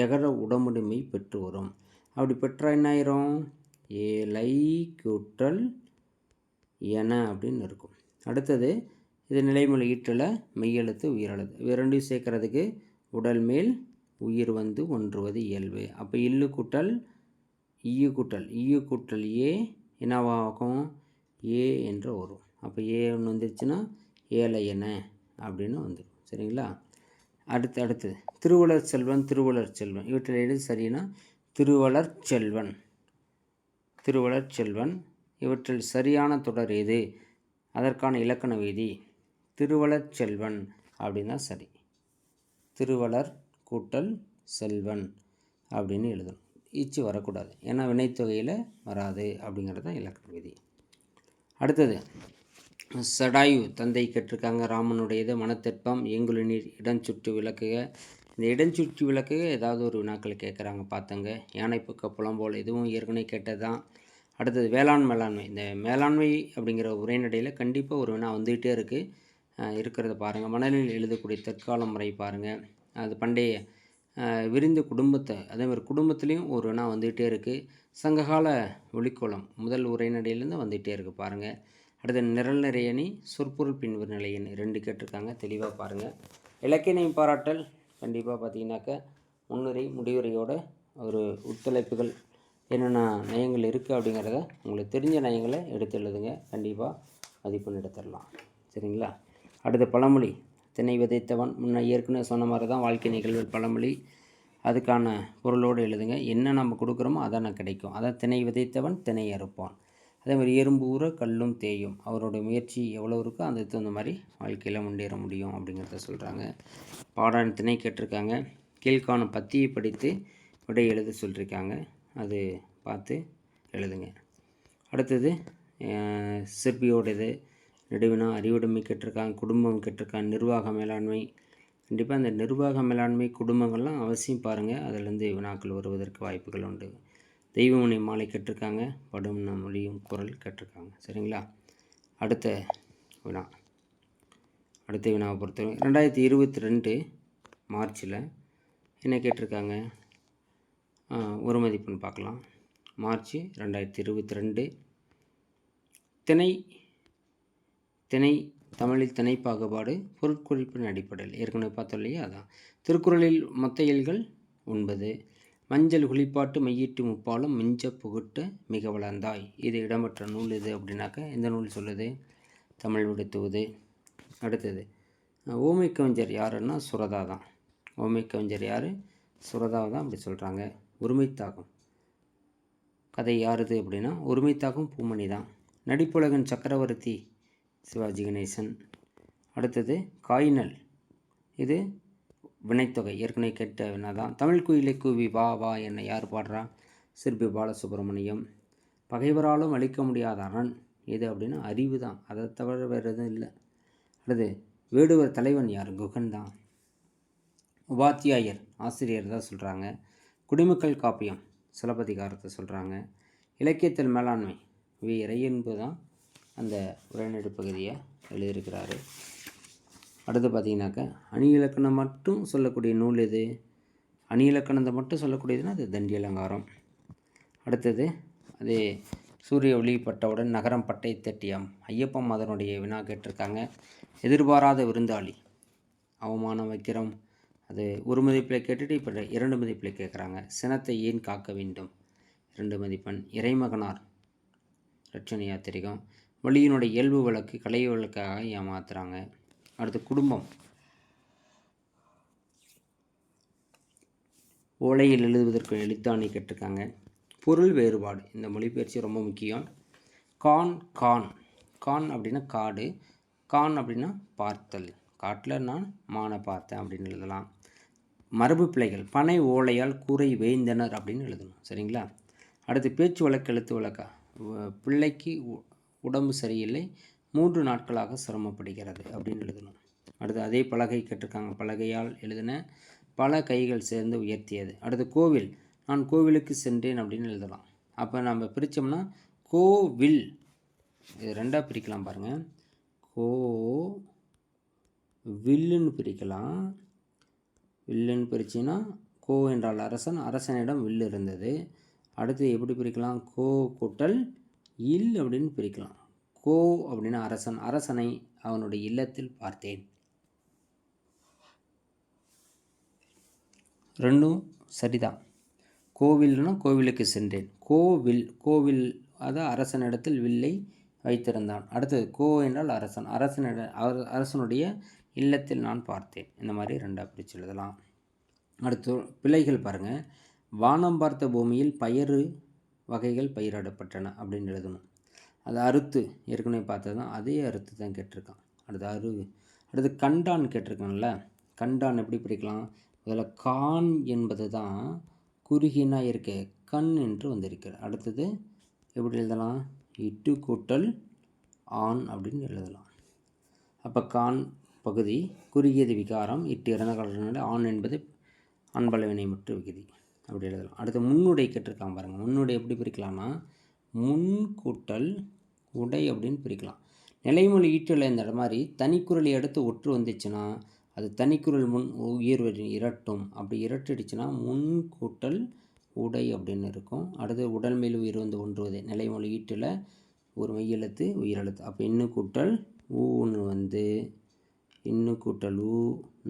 A: எகர உடம்புடைமை பெற்று வரும். அப்படி பெற்றால் என்ன ஆயிரும்? ஏலை கூட்டல் என அப்படின்னு இருக்கும். அடுத்தது இது நிலைமொழி ஈற்றில் மெய்யெழுத்து உயிரெழுத்து இரண்டையும் சேர்க்கறதுக்கு உடல் மேல் உயிர் ஒன்றுவது இயல்பு. அப்போ இல்லு கூட்டல் ஈய கூட்டல் ஏ என்னவாகும், ஏ என்று வரும். அப்போ ஏ ஒன்று வந்துருச்சுன்னா ஏழையன அப்படின்னு வந்துடும். சரிங்களா? அடுத்து திருவளர் செல்வன் இவற்றில் எது சரின்னா திருவளர் செல்வன். இவற்றில் சரியான தொடர் எது, அதற்கான இலக்கண விதி திருவளர் செல்வன் அப்படின்னா சரி. திருவளர் கூட்டல் செல்வன் அப்படின்னு எழுதணும். ஈச்சு வரக்கூடாது, ஏன்னா வினைத்தொகையில் வராது அப்படிங்கிறது தான் இலக்கண விதி. அடுத்தது சடாயு தந்தை கேட்டிருக்காங்க. ராமனுடையது. மனத்தெட்பம், ஏங்குழி நீர், இடஞ்சுற்று விளக்குக. இந்த இடஞ்சுற்றி விளக்குக ஏதாவது ஒரு வினாக்கள் கேட்குறாங்க பார்த்துங்க. யானைப்புக்க புலம்போல் இதுவும் ஏற்கனவே கேட்டது தான். அடுத்தது மேலாண்மை. இந்த மேலாண்மை அப்படிங்கிற உரைநடையில் கண்டிப்பாக ஒரு வினா வந்துக்கிட்டே இருக்கிறத பாருங்கள். மணலில் எழுதக்கூடிய தற்கால முறை பாருங்கள். அது பண்டைய விரிந்த குடும்பத்தை, அதேமாதிரி குடும்பத்துலேயும் ஒரு வினா வந்துக்கிட்டே இருக்குது. சங்ககால ஒளிக்கோலம் முதல் உரைநடையிலேருந்து வந்துகிட்டே இருக்குது பாருங்கள். அடுத்து நிரல் நிறையணி, சொற்பொருள் பின்வரும் நிலையணி 2 கேட்டிருக்காங்க. தெளிவாக பாருங்கள். இலக்கியம் பாராட்டல் கண்டிப்பாக பார்த்தீங்கன்னாக்க முன்னுரை முடிவுரையோட ஒரு உட்தலைப்புகள் என்னென்ன நயங்கள் இருக்குது அப்படிங்கிறத உங்களுக்கு தெரிஞ்ச நயங்களை எடுத்து எழுதுங்க. கண்டிப்பாக மதிப்பெண் எடுத்துடலாம். சரிங்களா? அடுத்த பழமொழி திணை விதைத்தவன். முன்ன ஏற்கனவே சொன்ன மாதிரி தான் வாழ்க்கை நிகழ்வுகள் பழமொழி. அதுக்கான பொருளோடு எழுதுங்க. என்ன நம்ம கொடுக்குறோமோ அதான் கிடைக்கும். அதான் திணை விதைத்தவன் திணை அறுப்பான். அதே மாதிரி எறும்பு ஊற கல்லும் தேயும். அவரோட முயற்சி எவ்வளோ இருக்கோ அந்த தகுந்த மாதிரி வாழ்க்கையில் முன்னேற முடியும் அப்படிங்கிறத சொல்கிறாங்க. பாடான் திணை கேட்டிருக்காங்க. கீழ்காணும் பத்தியை படித்து விடை எழுத சொல்லியிருக்காங்க. அது பார்த்து எழுதுங்க. அடுத்தது சிற்பியோடது நெடுவினா, அறிவுடைமை கேட்டிருக்காங்க. குடும்பம் கேட்டிருக்காங்க. நிர்வாக மேலாண்மை. கண்டிப்பாக இந்த நிர்வாக மேலாண்மை குடும்பங்கள்லாம் அவசியம் பாருங்கள். அதிலேருந்து வினாக்கள் வருவதற்கு வாய்ப்புகள் உண்டு. தெய்வமணி மாலை கேட்டிருக்காங்க. படும் மொழியும் குரல் கேட்டிருக்காங்க. சரிங்களா? அடுத்த வினாவை பொறுத்தவரை 2022 மார்ச்சில் என்ன கேட்டிருக்காங்க, ஒரு மதிப்பெண் பார்க்கலாம். மார்ச் 2022 திணை தமிழில் திணை பாகுபாடு பொருட்குறிப்பின் அடிப்படையில் ஏற்கனவே பார்த்தோம் இல்லையா? அதான். திருக்குறளில் மொத்த இயல்கள் 9. மஞ்சள் குளிப்பாட்டு மையிட்டு முப்பாலும் மிஞ்ச புகுட்ட மிக வளர்ந்தாய். இது இடம்பெற்ற நூல் எது அப்படின்னாக்க எந்த நூல் சொல்லுது? தமிழ் விடுத்துவது. அடுத்தது ஓமை கவிஞர் யாருன்னா சுரதா தான். ஓமை கவிஞர் யார்? சுரதாவை தான் அப்படி சொல்கிறாங்க. ஒருமைத்தாகம் கதை யாருது அப்படின்னா ஒருமைத்தாகம் பூமணி தான். நடிப்புலகன் சக்கரவர்த்தி சிவாஜி கணேசன். அடுத்தது காயினல், இது வினைத்தொகை ஏற்கனவே கேட்ட வினா தான். தமிழ் குயிலை கூவி வா வா என்னை யார் பாடுறா? சிற்பி பாலசுப்ரமணியம். பகைவராலும் அழிக்க முடியாத அரண் எது அப்படின்னா அறிவு தான். அதை தவிர வேறு எதுவும் இல்லை. அடுத்து வேடுவர் தலைவன் யார்? குகன் தான். உபாத்தியாயர் ஆசிரியர் தான் சொல்கிறாங்க. குடிமக்கள் காப்பியம் சிலப்பதிகாரத்தை சொல்கிறாங்க. இலக்கியத்தில் மேலாண்மை இறையன்பு தான் அந்த உரைநடை பகுதியை எழுதியிருக்கிறாரு. அடுத்து பார்த்தீங்கன்னாக்கா அணி இலக்கணம் மட்டும் சொல்லக்கூடிய நூல் எது? அணி இலக்கணத்தை மட்டும் சொல்லக்கூடியதுன்னா அது தண்டி அலங்காரம். அடுத்தது அது சூரிய ஒளிப்பட்டவுடன் நகரம் பட்டை தட்டியம். ஐயப்பன் அதனுடைய வினா கேட்டிருக்காங்க. எதிர்பாராத விருந்தாளி அவமானம் வைக்கிறோம். அது ஒரு மதிப்பில் கேட்டுட்டு இப்போ 2 மதிப்பில் கேட்குறாங்க. சினத்தை ஏன் காக்க வேண்டும்? 2 மதிப்பெண். இறைமகனார் லட்சண யாத்திரிகம். மொழியினுடைய இயல்பு வழக்கு கலை வழக்காக ஏமாத்துறாங்க. அடுத்து குடும்பம். ஓலையில் எழுதுவதற்கு எழுத்தாணி கேட்டிருக்காங்க. பொருள் வேறுபாடு, இந்த மொழிபெயர்ச்சி ரொம்ப முக்கியம். கான் அப்படின்னா காடு, கான் அப்படின்னா பார்த்தல். காட்டில் நான் மானை பார்த்தேன் அப்படின்னு எழுதலாம். மரபு பிழைகள் பனை ஓலையால் கூரை வேய்ந்தனர் அப்படின்னு எழுதணும். சரிங்களா? அடுத்து பேச்சு வழக்கு எழுத்து வழக்கா. பிள்ளைக்கு உடம்பு சரியில்லை, 3 நாட்களாக சிரமப்படுகிறது அப்படின்னு எழுதணும். அடுத்து அதே பலகை கேட்டிருக்காங்க. பலகையால் எழுதின பல கைகள் சேர்ந்து உயர்த்தியது. அடுத்து கோவில், நான் கோவிலுக்கு சென்றேன் அப்படின்னு எழுதலாம். அப்போ நம்ம பிரித்தோம்னா கோவில் இது 2ஆக பிரிக்கலாம் பாருங்கள். வில்லுன்னு பிரிக்கலாம். வில்லுன்னு பிரிச்சின்னா கோ என்றால் அரசன், அரசனிடம் வில்லு இருந்தது. அடுத்து எப்படி பிரிக்கலாம்? கோ கூட்டல் இல் அப்படின்னு பிரிக்கலாம். கோ அப்படின்னா அரசன், அரசனை அவனுடைய இல்லத்தில் பார்த்தேன். 2 சரிதான். கோவில்னா கோவிலுக்கு சென்றேன். கோவில் அதான் அரசனிடத்தில் வில்லை வைத்திருந்தான். அடுத்தது கோ என்றால் அரசன். அரசனுடைய இல்லத்தில் நான் பார்த்தேன். இந்த மாதிரி 2ஆக பிரித்து எழுதலாம். அடுத்து பிழைகள் பாருங்கள். வானம் பார்த்த பூமியில் பயறு வகைகள் பயிரிடப்பட்டன அப்படின்னு எழுதணும். அது அறுத்து ஏற்கனவே பார்த்தது தான், அதே அறுத்து தான் கேட்டிருக்கான். அடுத்து கண்டான் கேட்டிருக்கான்ல. கண்டான் எப்படி பிரிக்கலாம்? அதில் கான் என்பது தான் குறுகினா இருக்க கண் என்று வந்திருக்கிறது. அடுத்தது எப்படி எழுதலாம்? இட்டு கூட்டல் ஆண் அப்படின்னு எழுதலாம். அப்போ கான் பகுதி குறுகியது விகாரம், இட்டு இறந்த காலத்தினால ஆண் என்பது ஆண்பல வினைமுற்று விகுதி அப்படி எழுதலாம். அடுத்து முன்னுடை கேட்டிருக்காங்க பாருங்கள். முன்னுடை எப்படி பிரிக்கலாம்னா முன் கூட்டல் உடை அப்படின்னு பிரிக்கலாம். நிலைமொழி ஈட்டில் இந்த மாதிரி தனிக்குறளை அடுத்து ஒற்று வந்துச்சுன்னா அது தனிக்குறள் முன் உயிர்வரி இரட்டும். அப்படி இரட்டிடுச்சுன்னா முன் கூட்டல் உடை அப்படின்னு இருக்கும். அடுத்து உடல் மேல் உயிர் வந்து ஒன்றுவது. நிலைமொழி ஈட்டில் ஒரு மெய்யெழுத்து உயிரெழுத்து. அப்போ இன்னு கூட்டல் ஊன்னு வந்து இன்னு கூட்டல் ஊ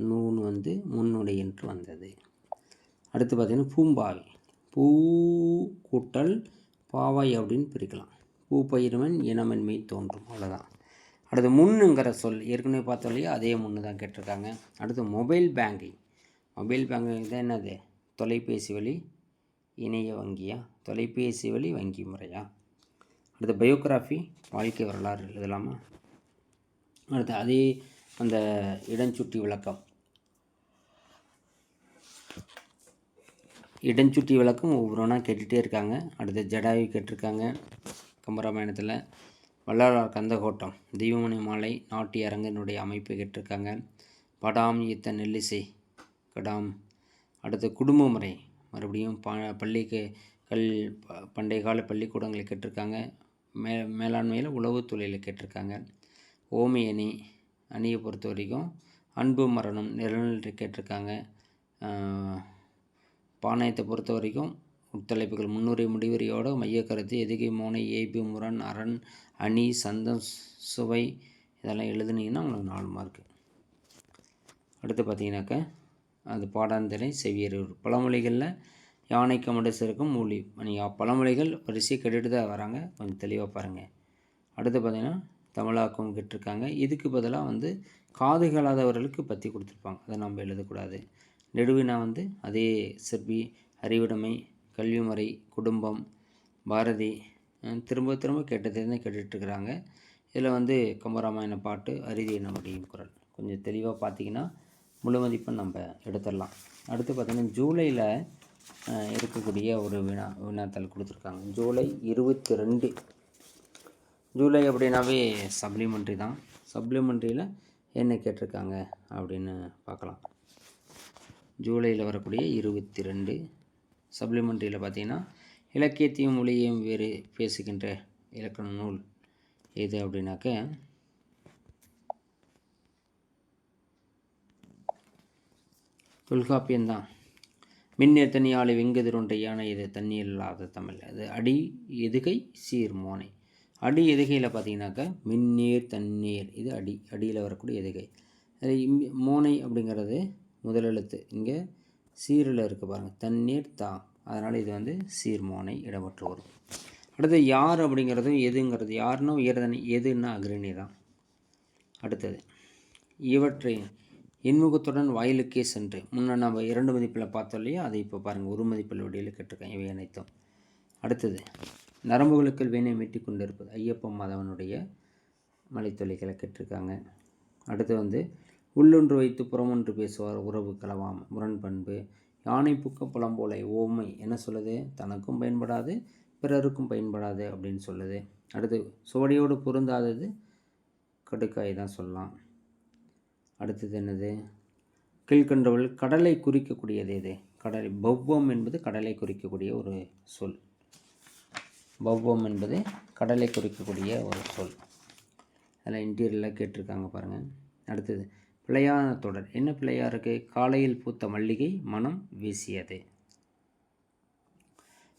A: நூன்னு வந்து முன்னுடை என்று வந்தது. அடுத்து பார்த்திங்கன்னா பூம்பாவை. பூ கூட்டல் பாவை அப்படின்னு பிரிக்கலாம். பூ பயிர்வன் இனமென்மை தோன்றும். அவ்வளோதான். அடுத்து முன்னுங்கிற சொல் ஏற்கனவே பார்த்தோம் இல்லையா, அதே முன்னு தான் கேட்டிருக்காங்க. அடுத்து மொபைல் பேங்கிங். மொபைல் பேங்கிங் தான் என்னது? தொலைபேசி வழி இணைய வங்கியா? தொலைபேசி வழி வங்கி முறையா? அடுத்து பயோகிராஃபி வாழ்க்கை வரலாறு எழுதலாமா? அடுத்து அதே அந்த இடஞ்சுட்டி விளக்கம். இடஞ்சுட்டி விளக்கம் ஒவ்வொன்றா கேட்டுகிட்டே இருக்காங்க. அடுத்து ஜடாயு கேட்டிருக்காங்க கம்பராமாயணத்தில். வள்ளலார் கந்தகோட்டம், தெய்வமணி மாலை, நாட்டிய அரங்கனுடைய அமைப்பு கேட்டிருக்காங்க. படாம் ஈத்த நெல்லிசை கடாம். அடுத்து குடும்ப முறை மறுபடியும் பள்ளிக்கு பண்டைய கால பள்ளிக்கூடங்களை கேட்டிருக்காங்க. மேலாண்மையில் உளவு தொழிலை கேட்டிருக்காங்க. ஓமி அணியை பொறுத்த வரைக்கும் அன்பு மரணம் நிழல் கேட்டிருக்காங்க. பாணயத்தை பொறுத்த வரைக்கும் உட்தலைப்புகள் முன்னுரை முடிவுரையோட மையக்கருத்து எதுகை மோனை ஏபி முரண் அரண் அணி சந்தம் சுவை இதெல்லாம் எழுதுனீங்கன்னா உங்களுக்கு 4 மார்க்கு. அடுத்து பார்த்தீங்கன்னாக்கா அது பாடாந்திரை செவ்வியர். பழமொழிகளில் யானை கமட சிறக்கும் மூலி. நீங்கள் பழமொழிகள் வரிசையை கேட்டுட்டு தான் வராங்க, கொஞ்சம் தெளிவாக பாருங்கள். அடுத்து பார்த்திங்கன்னா தமிழாக்கம் கேட்டிருக்காங்க. இதுக்கு பதிலாக வந்து காது கேளாதவர்களுக்கு பற்றி கொடுத்துருப்பாங்க, அதை நம்ம எழுதக்கூடாது. நெடுவினா வந்து அதே சிற்பி, அறிவுடைமை, கல்விமுறை, குடும்பம், பாரதி திரும்ப திரும்ப கேட்டதே கேட்டுட்ருக்குறாங்க. இதில் வந்து கம்பராமாயண பாட்டு, அரிதி நம்முடைய குரல் கொஞ்சம் தெளிவாக பார்த்தீங்கன்னா முழு மதிப்பெண் நம்ம எடுத்துடலாம். அடுத்து பார்த்திங்கன்னா ஜூலையில் இருக்கக்கூடிய ஒரு வினாத்தாள் கொடுத்துருக்காங்க. ஜூலை 22. ஜூலை அப்படின்னாவே சப்ளிமெண்ட்ரி தான். சப்ளிமெண்ட்ரியில் என்ன கேட்டிருக்காங்க அப்படின்னு பார்க்கலாம். ஜூலையில் வரக்கூடிய 22 சப்ளிமெண்ட்ரியில் பார்த்திங்கன்னா இலக்கியத்தையும் மொழியையும் வேறு பேசுகின்ற இலக்கண நூல் எது அப்படின்னாக்க தொல்காப்பியம்தான். மின்னேர் தனியாளை வெங்கதிரொன்ற யானை இது தண்ணீர் இல்லாத தமிழ். அது அடி எதுகை சீர் மோனை. அடி எதுகையில் பார்த்தீங்கன்னாக்கா மின்னேர் தண்ணீர், இது அடியில் வரக்கூடிய எதுகை. அது மோனை அப்படிங்கிறது முதலெழுத்து. இங்கே சீரில் இருக்குது பாருங்கள், தண்ணீர் தா, அதனால் இது வந்து சீர்மோனை இடப்பட்டு வரும். அடுத்து யார் அப்படிங்கிறது எதுங்கிறது. யாருன்னா உயர்தனி, எதுன்னா அக்ரணி தான். அடுத்தது இவற்றை இன்முகத்துடன் வாயிலுக்கே சென்று முன்னே நம்ம 2 மதிப்பில் பார்த்தோம் இல்லையா, அதை இப்போ பாருங்கள் 1 மதிப்பில் வடியில் கேட்டிருக்கேன் இவை அனைத்தும். அடுத்தது நரம்புகளுக்குள் வீணை மீட்டி கொண்டு இருப்பது ஐயப்பன் மாதவனுடைய மலைத்தொலைகளை கேட்டிருக்காங்க. அடுத்து வந்து உள்ளொன்று வைத்து புறமொன்று பேசுவார் உறவு கலவாம் முரண்பண்பு. யானை புக்க புலம்போலை ஓமை என்ன சொல்லுது? தனக்கும் பயன்படாது பிறருக்கும் பயன்படாது அப்படின்னு சொல்லுது. அடுத்து சுவடியோடு பொருந்தாதது கடுக்காய் தான் சொல்லலாம். அடுத்தது என்னது? கீழ்கண்டவள் கடலை குறிக்கக்கூடியது எது? கடலை. பௌவம் என்பது கடலை குறிக்கக்கூடிய ஒரு சொல். பௌவம் என்பது கடலை குறிக்கக்கூடிய ஒரு சொல். அதில் இன்டீரியரில் கேட்டிருக்காங்க பாருங்கள். அடுத்தது பிழையான தொடர். என்ன பிழையாக இருக்குது? காலையில் பூத்த மல்லிகை மனம் வீசியது.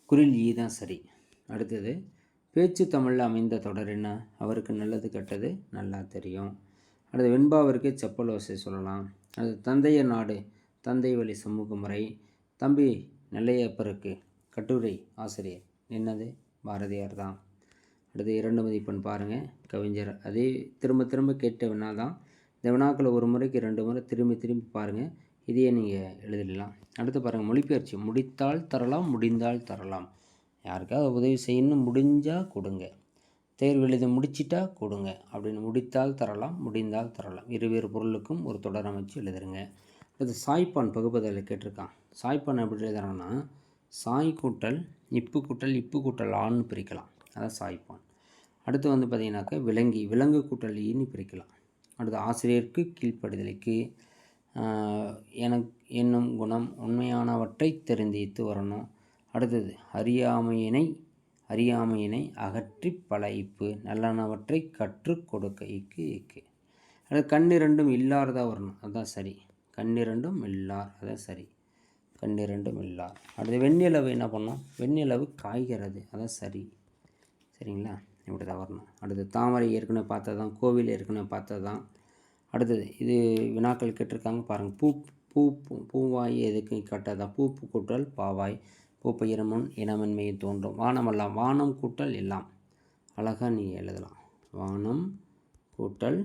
A: குரில் ஈ தான் சரி. அடுத்தது பேச்சு தமிழில் அமைந்த தொடர் என்ன? அவருக்கு நல்லது கெட்டது நல்லா தெரியும். அடுத்து வெண்பாவிற்கு செப்பல் ஓசை சொல்லலாம். அது தந்தையர் நாடு, தந்தை வழி சமூக முறை. தம்பி நெல்லையப்பருக்கு கட்டுரை ஆசிரியர் என்னது பாரதியார் தான். அடுத்து 2 மதிப்பெண் பாருங்கள். கவிஞர் அதே திரும்ப திரும்ப கேட்ட வினா தான். இந்த வினாக்களை ஒரு முறைக்கு 2 முறை திரும்பி திரும்பி பாருங்கள். இதையே நீங்கள் எழுதிடலாம். அடுத்து பாருங்கள், மொழிபெயர்ச்சி. முடித்தால் தரலாம், முடிந்தால் தரலாம். யாருக்காவது உதவி செய்யணும் முடிஞ்சால் கொடுங்க, தேர்வு எழுதி முடிச்சிட்டா கொடுங்க அப்படின்னு. முடித்தால் தரலாம், முடிந்தால் தரலாம். இருவேறு பொருளுக்கும் ஒரு தொடர் அமைச்சு எழுதுருங்க. அடுத்து சாய்ப்பான் பகுப்பதில் கேட்டிருக்கான். சாய்ப்பான் எப்படி எழுதுறான்னா, சாய் கூட்டல் இப்பு கூட்டல் இப்பு கூட்டல் ஆன்னு பிரிக்கலாம், அதான் சாய்ப்பான். அடுத்து வந்து பார்த்திங்கனாக்கா விலங்கி, விலங்கு கூட்டல் ஈன்னு பிரிக்கலாம். அடுத்து ஆசிரியருக்கு கீழ்ப்படுதலுக்கு எனக்கு என்னும் குணம் உண்மையானவற்றை தெரிந்தித்து வரணும். அடுத்தது அறியாமையினை அகற்றி பழயிப்பு நல்லனவற்றை கற்றுக் கொடுக்க இக்கு இக்கு. அடுத்து கண்ணிரண்டும் இல்லாததாக வரணும், அதுதான் சரி. கண்ணிரண்டும் இல்லார், அதான் சரி. கண்ணிரண்டும் இல்லார். அடுத்து வெண்ணிலவு என்ன பண்ணோம், வெண்ணிலவு காய்கிறது, அதான் சரி. சரிங்களா, இப்படி தான் வரணும். அடுத்து தாமரை ஏற்கனவே பார்த்தது தான், கோவில் ஏற்கனவே பார்த்தது தான். அடுத்தது இது வினாக்கள் கேட்டிருக்காங்க பாருங்கள். பூவாய் எதுக்கு கட்டதான், பூப்பு கூட்டல் பாவாய், பூப்பயிரமுன் இனமென்மையை தோன்றும். வானமெல்லாம், வானம் கூட்டல் எல்லாம். அழகாக நீங்கள் எழுதலாம், வானம் கூட்டல்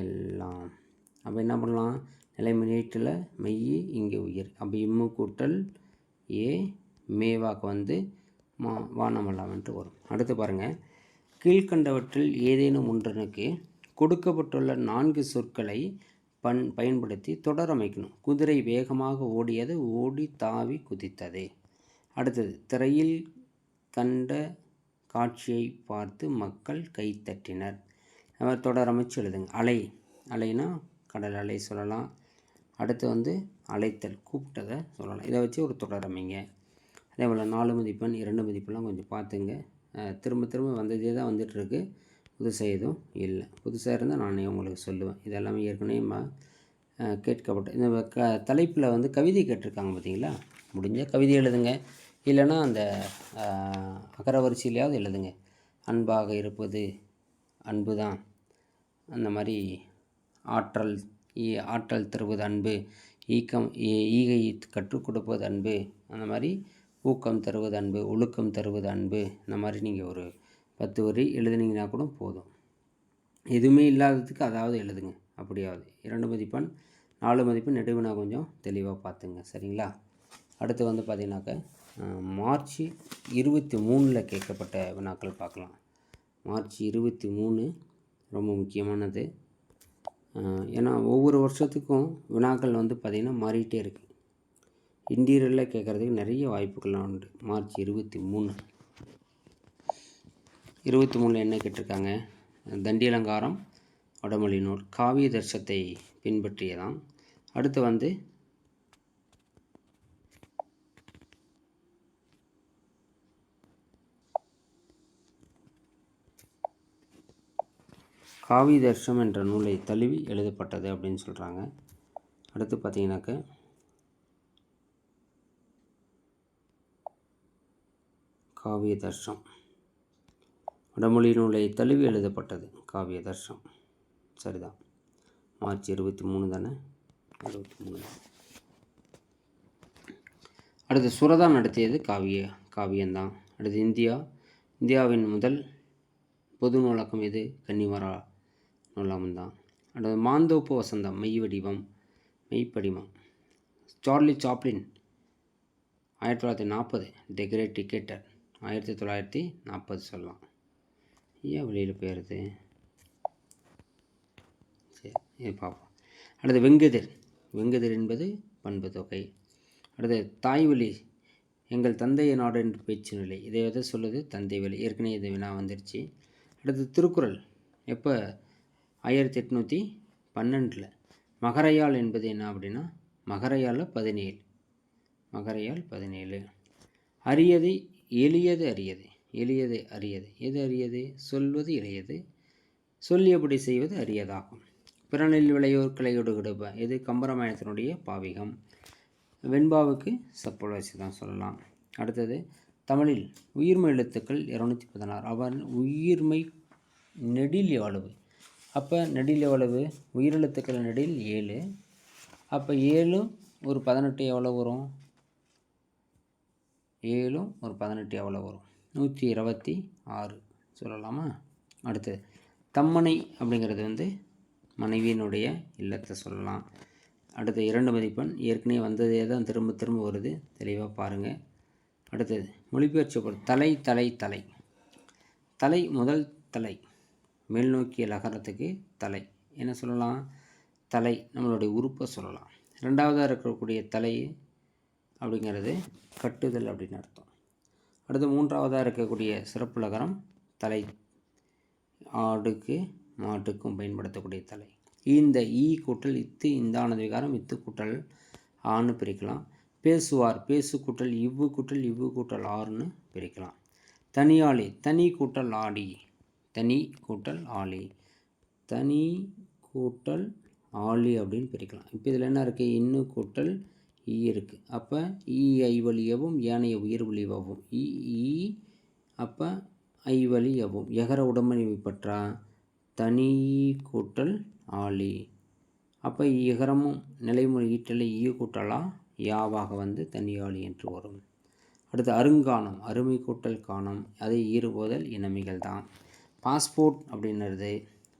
A: எல்லாம். அப்போ என்ன பண்ணலாம், நிலைமை நீட்டில் மெய் இங்கே உயிர். அப்போ இம்மு கூட்டல் ஏ மேவாக்கு வந்து வானமெல்லாம்ன்ட்டு வரும். அடுத்து பாருங்கள், கீழ்கண்டவற்றில் ஏதேனும் ஒன்றனுக்கு கொடுக்கப்பட்டுள்ள 4 சொற்களை பயன்படுத்தி தொடர் அமைக்கணும். குதிரை வேகமாக ஓடியது, ஓடி தாவி குதித்தது. அடுத்தது, திரையில் கண்ட காட்சியை பார்த்து மக்கள் கைத்தட்டினர். அவர் தொடர் அமைச்சு எழுதுங்க. அலைனா கடல் அலை சொல்லலாம். அடுத்து வந்து அழைத்தல், கூப்பிட்டதை சொல்லலாம். இதை வச்சு ஒரு தொடர் அமைங்க. அதே போல் 4 மதிப்பெண் 2 மதிப்பெல்லாம் கொஞ்சம் பார்த்துங்க. திரும்ப திரும்ப வந்ததே தான் வந்துட்டுருக்கு, புதுசாக எதுவும் இல்லை. புதுசாக இருந்தால் நானே உங்களுக்கு சொல்லுவேன். இதெல்லாமே ஏற்கனவே கேட்கப்பட்ட இந்த தலைப்பில் வந்து கவிதை கேட்டிருக்காங்க பார்த்தீங்களா. முடிஞ்சால் கவிதை எழுதுங்க, இல்லைன்னா அந்த அகர வரிசையிலையாவது எழுதுங்க. அன்பாக இருப்பது அன்பு தான், அந்த மாதிரி ஆற்றல் தருவது அன்பு, ஈகை கற்றுக் கொடுப்பது அன்பு, அந்த மாதிரி ஊக்கம் தருவது அன்பு, ஒழுக்கம் தருவது அன்பு. இந்த மாதிரி நீங்கள் ஒரு 10 வரி எழுதுனீங்கன்னா கூட போதும். எதுவுமே இல்லாததுக்கு அதாவது எழுதுங்க, அப்படியாவது. 2 மதிப்பெண் 4 மதிப்பெண் நெடுவினா கொஞ்சம் தெளிவாக பார்த்துங்க. சரிங்களா. அடுத்து வந்து பார்த்தீங்கன்னாக்க மார்ச் 23 கேட்கப்பட்ட வினாக்கள் பார்க்கலாம். மார்ச் 23 ரொம்ப முக்கியமானது. ஏன்னா ஒவ்வொரு வருஷத்துக்கும் வினாக்கள் வந்து பார்த்திங்கன்னா மாறிக்கிட்டே இருக்குது. இன்டீரியரில் கேட்குறதுக்கு நிறைய வாய்ப்புகள்லாம் உண்டு. மார்ச் 23 என்ன கேட்டிருக்காங்க, தண்டியலங்காரம் வடமொழி நூல் காவிய தர்சத்தை பின்பற்றியதான். அடுத்து வந்து காவிய தர்சம் என்ற நூலை தழுவி எழுதப்பட்டது அப்படின்னு சொல்கிறாங்க. அடுத்து பார்த்தீங்கன்னாக்க காவிய தர்சம் வடமொழி நூலை தழுவி எழுதப்பட்டது காவிய தர்சம், சரிதான். மார்ச் 23 தானே, 23. அடுத்து சுரதா நடத்தியது காவியம்தான். அடுத்து இந்தியாவின் முதல் பொது நூலகம் எது, கன்னிமரா நூலகம் தான். அடுத்து மாந்தோப்பு வசந்தம் மெய்ப்படிமம். சார்லி சாப்ளின் 1940, தி கிரேட் டிக்டேட்டர் 1940 சொல்லலாம். ஏன் வெளியில் போயிடுது, சரி இது பார்ப்போம். அடுத்து வெங்குதிர் என்பது பண்பு தொகை. அடுத்து தாய்வழி எங்கள் தந்தைய நாடு என்று பேச்சு நிலை, இதை எதை சொல்லுது, தந்தை வழி. ஏற்கனவே இது வினா வந்துருச்சு. அடுத்து திருக்குறள் எப்போ, 1812. மகரையால் என்பது என்ன அப்படின்னா, மகரையால் 17. அரியது எளியது அரியது எது அரியது, சொல்வது எளியது, சொல்லியபடி செய்வது அரியதாகும். பிறனில் விளையோர் கிளையோடு கிடப்ப இது கம்பராமாயணத்தினுடைய பாவிகம். வெண்பாவுக்கு செப்பல்வாசி தான் சொல்லலாம். அடுத்தது தமிழில் உயிர்மை எழுத்துக்கள் 216. அவன் உயிர்மை நெடில் எவ்வளவு, அப்போ நெடில் எவ்வளவு, உயிரெழுத்துக்கள் நெடில் 7. அப்போ 7 ஒரு 18 எவ்வளோ வரும்? 7 ஒரு 18 எவ்வளோ வரும்? 126 சொல்லலாமா? அடுத்தது தம்மனை அப்படிங்கிறது வந்து மனைவியினுடைய இல்லத்தை சொல்லலாம். அடுத்து 2 மதிப்பெண். ஏற்கனவே வந்ததே தான் திரும்ப திரும்ப வருது, தெளிவாக பாருங்கள். அடுத்தது மொழிபெயர்ச்சி பொருள் தலை தலை தலை. தலை முதல் தலை மேல் நோக்கிய லகரத்துக்கு தலை என்ன சொல்லலாம்? தலை நம்மளுடைய உறுப்பை சொல்லலாம். ரெண்டாவதாக இருக்கக்கூடிய தலை அப்படிங்கிறது கட்டுதல் அப்படின்னு அர்த்தம். அடுத்து மூன்றாவதாக இருக்கக்கூடிய சிறப்பு லகரம் தலை, ஆடுக்கு மாட்டுக்கும் பயன்படுத்தக்கூடிய தலை. இந்த ஈ கூட்டல் இத்து இந்தானது விகாரம் இத்து கூட்டல் ஆன்னு பிரிக்கலாம். பேசுவார் பேசு கூட்டல் இவ்வு கூட்டல் இவ்வு கூட்டல் ஆறுன்னு பிரிக்கலாம். தனியாளி தனி கூட்டல் ஆடி, தனி கூட்டல் ஆளி, தனி கூட்டல் ஆளி அப்படின்னு பிரிக்கலாம். இப்போ இதில் என்ன இருக்குது? இன்னு கூட்டல் ஈ இருக்குது. அப்போ ஈ ஐவலியவும் ஏனைய உயிர் ஒளியவும் ஈ அப்போ ஐவலியவும் எகர உடம்பை பற்றா தனி கூட்டல் ஆளி. அப்போ இகரமும் நிலைமொழி ஈட்டலை ஈ கூட்டலா யாவாக வந்து தனியாளி என்று வரும். அடுத்து அருங்கானம் அருமை கூட்டல் காணம், அதை ஈறுபோதல் இனமிகள் தான். பாஸ்போர்ட் அப்படின்றது,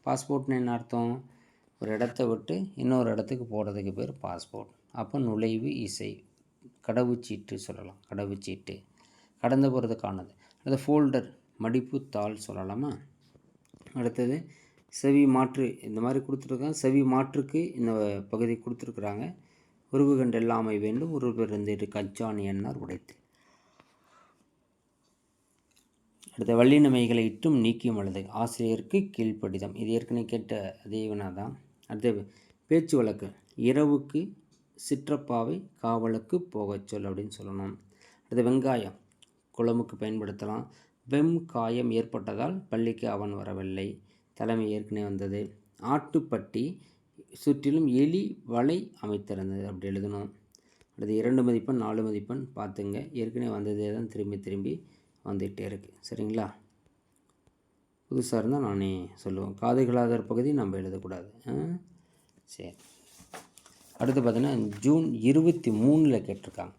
A: பாஸ்போர்ட்னு என்ன அர்த்தம்? ஒரு இடத்த விட்டு இன்னொரு இடத்துக்கு போகிறதுக்கு பேர் பாஸ்போர்ட். அப்போ நுழைவு இசை கடவுச்சீட்டு சொல்லலாம். கடவுச்சீட்டு கடந்து போகிறதுக்கானது. அடுத்து ஃபோல்டர் மடிப்பு தாள் சொல்லலாமா? அடுத்தது செவி மாற்று இந்த மாதிரி கொடுத்துருக்காங்க. செவி மாற்றுக்கு இந்த பகுதி கொடுத்துருக்குறாங்க. உருவு கண்டு எல்லாமை வேண்டும் உருவர் இருந்துட்டு கச்சான் என்னார் உடைத்து. அடுத்த வள்ளினமைகளை இட்டும் நீக்கியும் அழுது ஆசிரியருக்கு கீழ்ப்படிதம். இது ஏற்கனவே கேட்ட அதே வினாதான். அடுத்த பேச்சு வழக்கு இரவுக்கு சிற்றப்பாவை காவலுக்கு போகச் சொல் அப்படின்னு சொல்லணும். அடுத்த வெங்காயம் குழம்புக்கு பயன்படுத்தலாம். வெம்காயம் ஏற்பட்டதால் பள்ளிக்கு அவன் வரவில்லை, தலைமை ஏற்கனவே வந்தது. ஆட்டுப்பட்டி சுற்றிலும் எலி வலை அமைத்திருந்தது அப்படி எழுதணும். அடுத்து 2 மதிப்பெண் 4 மதிப்பெண் பார்த்துங்க. ஏற்கனவே வந்ததே தான் திரும்பி திரும்பி வந்துகிட்டே இருக்குது. சரிங்களா? புதுசாக இருந்தால் நானே சொல்லுவேன். காதுகளாதர் பகுதி நம்ம எழுதக்கூடாது. சரி. அடுத்து பார்த்தீங்கன்னா ஜூன் 23 கேட்டிருக்காங்க.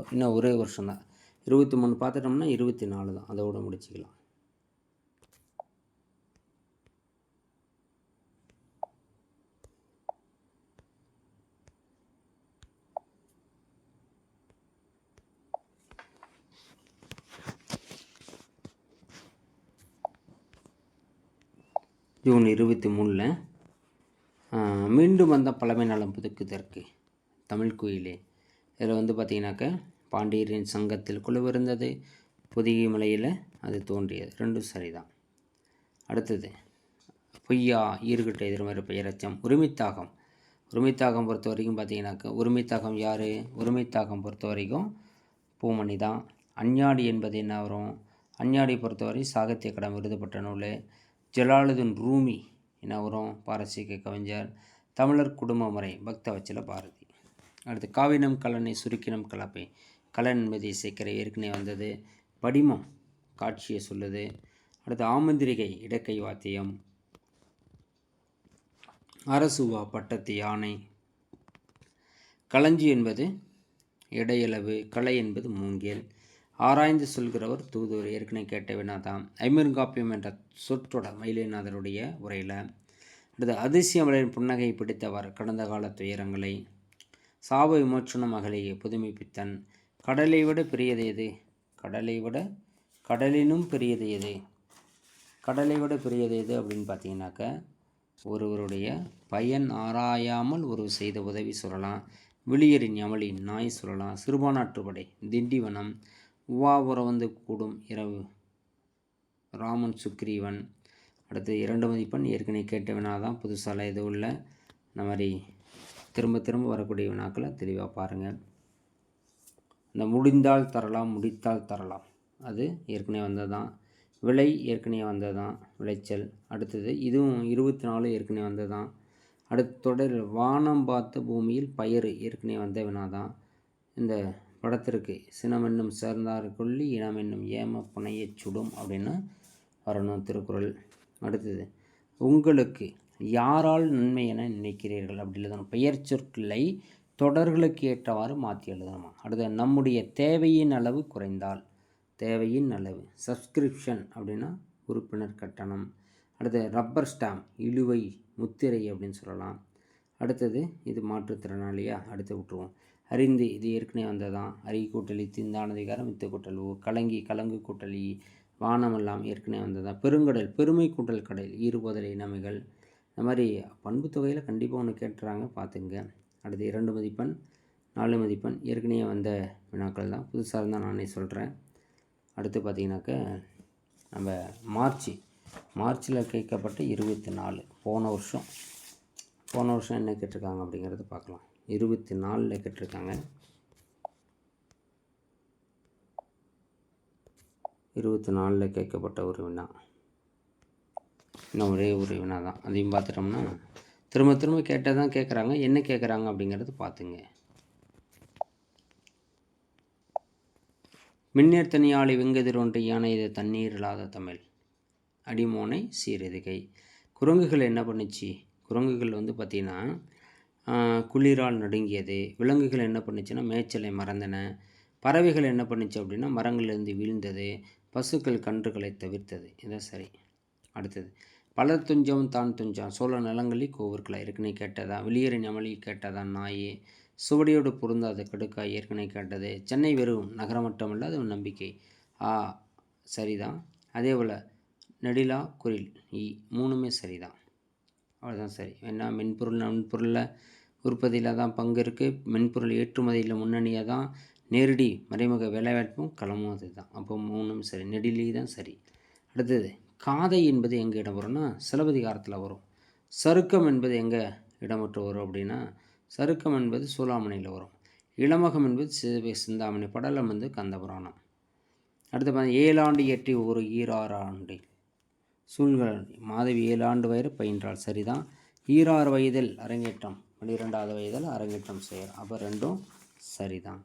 A: இன்னும் ஒரே வருஷம் தான். 23 பார்த்துட்டோம்னா 24 தான். அதோட முடிச்சுக்கலாம். ஜூன் 23 மீண்டும் வந்த பழமை நலம் புதுக்குதற்கு தமிழ் குயிலே. இதில் வந்து பார்த்திங்கனாக்கா பாண்டியரின் சங்கத்தில் குழுவிருந்தது, புதிய மலையில் அது தோன்றியது. ரெண்டும் சரிதான். அடுத்தது பொய்யா ஈறுகிட்ட எதிர்மறை பெயரச்சம் உரிமைத்தாகம். உரிமைத்தாகம் பொறுத்த வரைக்கும் பார்த்திங்கனாக்கா உரிமைத்தாகம் யார்? உரிமைத்தாகம் பொறுத்த வரைக்கும் பூமணி தான். அஞ்ஞாடி என்பது என்ன வரும்? அஞ்ஞாடி பொறுத்தவரை சாகித்ய அகாடமி விருது பெற்ற நூல். ஜலாலுதீன் ரூமி என்ன வரும்? பாரசீக கவிஞர். தமிழர் குடும்ப முறை பக்தவச்சல பாரதி. அடுத்து காவினம் கலனை சுருக்கினம் கலப்பை. கலன் என்பது இசைக்கரை ஏற்கனவே வந்தது. படிமம் காட்சியை சொல்லுது. அடுத்து ஆமந்திரிகை இடக்கை வாத்தியம். அரசுவா பட்டத்து யானை. களஞ்சி என்பது இடையளவு. கலை என்பது மூங்கில். ஆராய்ந்து சொல்கிறவர் தூதுவர் ஏற்கனவே கேட்ட வினாதான். ஐம்பெருங்காப்பியம் என்ற சொற்றொடர் மயிலைநாதருடைய உரையில். அடுத்து அதிசயமலின் புன்னகை பிடித்தவர் கடந்த கால துயரங்களை. சாப விமோச்சனம் அகலிய புதுமைப்பித்தன். கடலை விட பெரியது எது? கடலினும் பெரியது எது? கடலை விட பெரியது எது அப்படின்னு பார்த்தீங்கன்னாக்க ஒருவருடைய பயன் ஆராயாமல் ஒரு செய்த உதவி சொல்லலாம். விளியரின் யமலி நாய் சொல்லலாம். சிறுபானாற்றுப்படை திண்டிவனம். உவாபுரம் வந்து கூடும் இரவு ராமன் சுக்ரீவன். அடுத்து 2 மதிப்பெண் ஏற்கனவே கேட்ட வினாதான். புதுசால எதுவும் இல்லை. இந்த மாதிரி திரும்ப திரும்ப வரக்கூடிய வினாக்களை தெளிவாக பாருங்கள். இந்த முடிந்தால் தரலாம் முடித்தால் தரலாம் அது ஏற்கனவே வந்தது தான். விளை ஏற்கனவே வந்தது தான், விளைச்சல். அடுத்தது இதுவும் 24 ஏற்கனவே வந்தது தான். அடுத்த தொடர் வானம் பார்த்த பூமியில் பயிர் ஏற்கனவே வந்த வினாதான். இந்த படத்திற்கு சினமென்னும் சேர்ந்தார் கொல்லி இனமென்னும் ஏம புனையச் சுடும் அப்படின்னு வரணும் திருக்குறள். அடுத்தது உங்களுக்கு யாரால் நன்மை என நினைக்கிறீர்கள் அப்படி எழுதணும். பெயர் சொற்களை தொடர்களுக்கு ஏற்றவாறு மாற்றி எழுதணுமா. அடுத்து நம்முடைய தேவையின் அளவு குறைந்தால், தேவையின் அளவு சப்ஸ்கிரிப்ஷன் அப்படின்னா உறுப்பினர் கட்டணம். அடுத்து ரப்பர் ஸ்டாம்ப் இழுவை முத்திரை அப்படின்னு சொல்லலாம். அடுத்தது இது மாற்றுத்திறனாளியா, அடுத்து விட்டுருவோம். அறிந்து இது ஏற்கனவே வந்ததான். அறி கூட்டலி திந்தானதிகாரம் வித்து கூட்டல் ஓ. கலங்கி கலங்கு கூட்டலி வானமெல்லாம் ஏற்கனவே வந்ததான். பெருங்கடல் பெருமை கூட்டல் கடல் ஈறுபோதல் இனமைகள். இந்த மாதிரி பண்பு தொகையில் கண்டிப்பாக ஒன்று கேட்டுறாங்க, பார்த்துங்க. அடுத்து 2 மதிப்பெண் 4 மதிப்பெண் ஏற்கனவே வந்த வினாக்கள் தான், புதுசாக இருந்தால் நானே சொல்கிறேன். அடுத்து பார்த்திங்கனாக்க நம்ம மார்ச்சில் கேட்கப்பட்ட 24 போன வருஷம் என்ன கேட்டிருக்காங்க அப்படிங்கிறத பார்க்கலாம். 24 கேட்டிருக்காங்க. 24 கேட்கப்பட்ட ஒரு வினா, இன்னும் ஒரே ஒரு வினா தான். அதையும் பார்த்துட்டோம்னா திரும்ப கேட்டால் தான் கேட்குறாங்க, என்ன கேட்குறாங்க அப்படிங்கிறது பார்த்துங்க. மின்னேர்த்தனியாளி வெங்கதிர் ஒன்று யானையது தண்ணீர் இல்லாத தமிழ் அடிமோனை சீரெதுகை. குரங்குகள் என்ன பண்ணுச்சு? குரங்குகள் வந்து பார்த்திங்கன்னா குளிரால் நடுங்கியது. விலங்குகள் என்ன பண்ணுச்சுன்னா மேய்ச்சலை மறந்தன. பறவைகள் என்ன பண்ணுச்சு அப்படின்னா மரங்களிலிருந்து வீழ்ந்தது. பசுக்கள் கன்றுகளை தவிர்த்தது. இதான் சரி. அடுத்தது பலர் துஞ்சம் தான் துஞ்சம் சோழ நிலங்களில் கோவர்களை ஏற்கனவே கேட்டதான். வெளியேறின் அமளி கேட்டதான் நாயே. சுவடியோடு பொருந்தாத கடுக்காய் ஏற்கனவே கேட்டது. சென்னை வெறும் நகரமட்டமல்ல அது நம்பிக்கை சரிதான். அதே போல் நெடிலா குரில் மூணுமே சரிதான். அவ்வளோதான் சரி. ஏன்னா மென்பொருளில் உற்பத்தியில் தான் பங்கு இருக்குது. மென்பொருள் ஏற்றுமதியில் முன்னணியாக தான். நேரடி மறைமுக வேலைவாய்ப்பும் களமும் அது தான். அப்போ 3ம் சரி. நெடிலி தான் சரி. அடுத்தது காதை என்பது எங்கே இடம் வரும்னா சிலப்பதிகாரத்தில் வரும். சருக்கம் என்பது எங்கே இடமற்று வரும் அப்படின்னா சருக்கம் என்பது சூளாமணியில் வரும். இளமகம் என்பது சிந்தாமணி. படலம் வந்து கந்தபுராணம். அடுத்து 7 ஆண்டு இயற்றி ஒரு 6 ஆண்டு சூழ்கள் மாதவி 7 ஆண்டு வயது பயின்றால் சரிதான். 6 வயதில் அரங்கேற்றம் 12வது வயதில் அரங்கேற்றம் செய்கிறார். அப்போ 2ம் சரிதான்.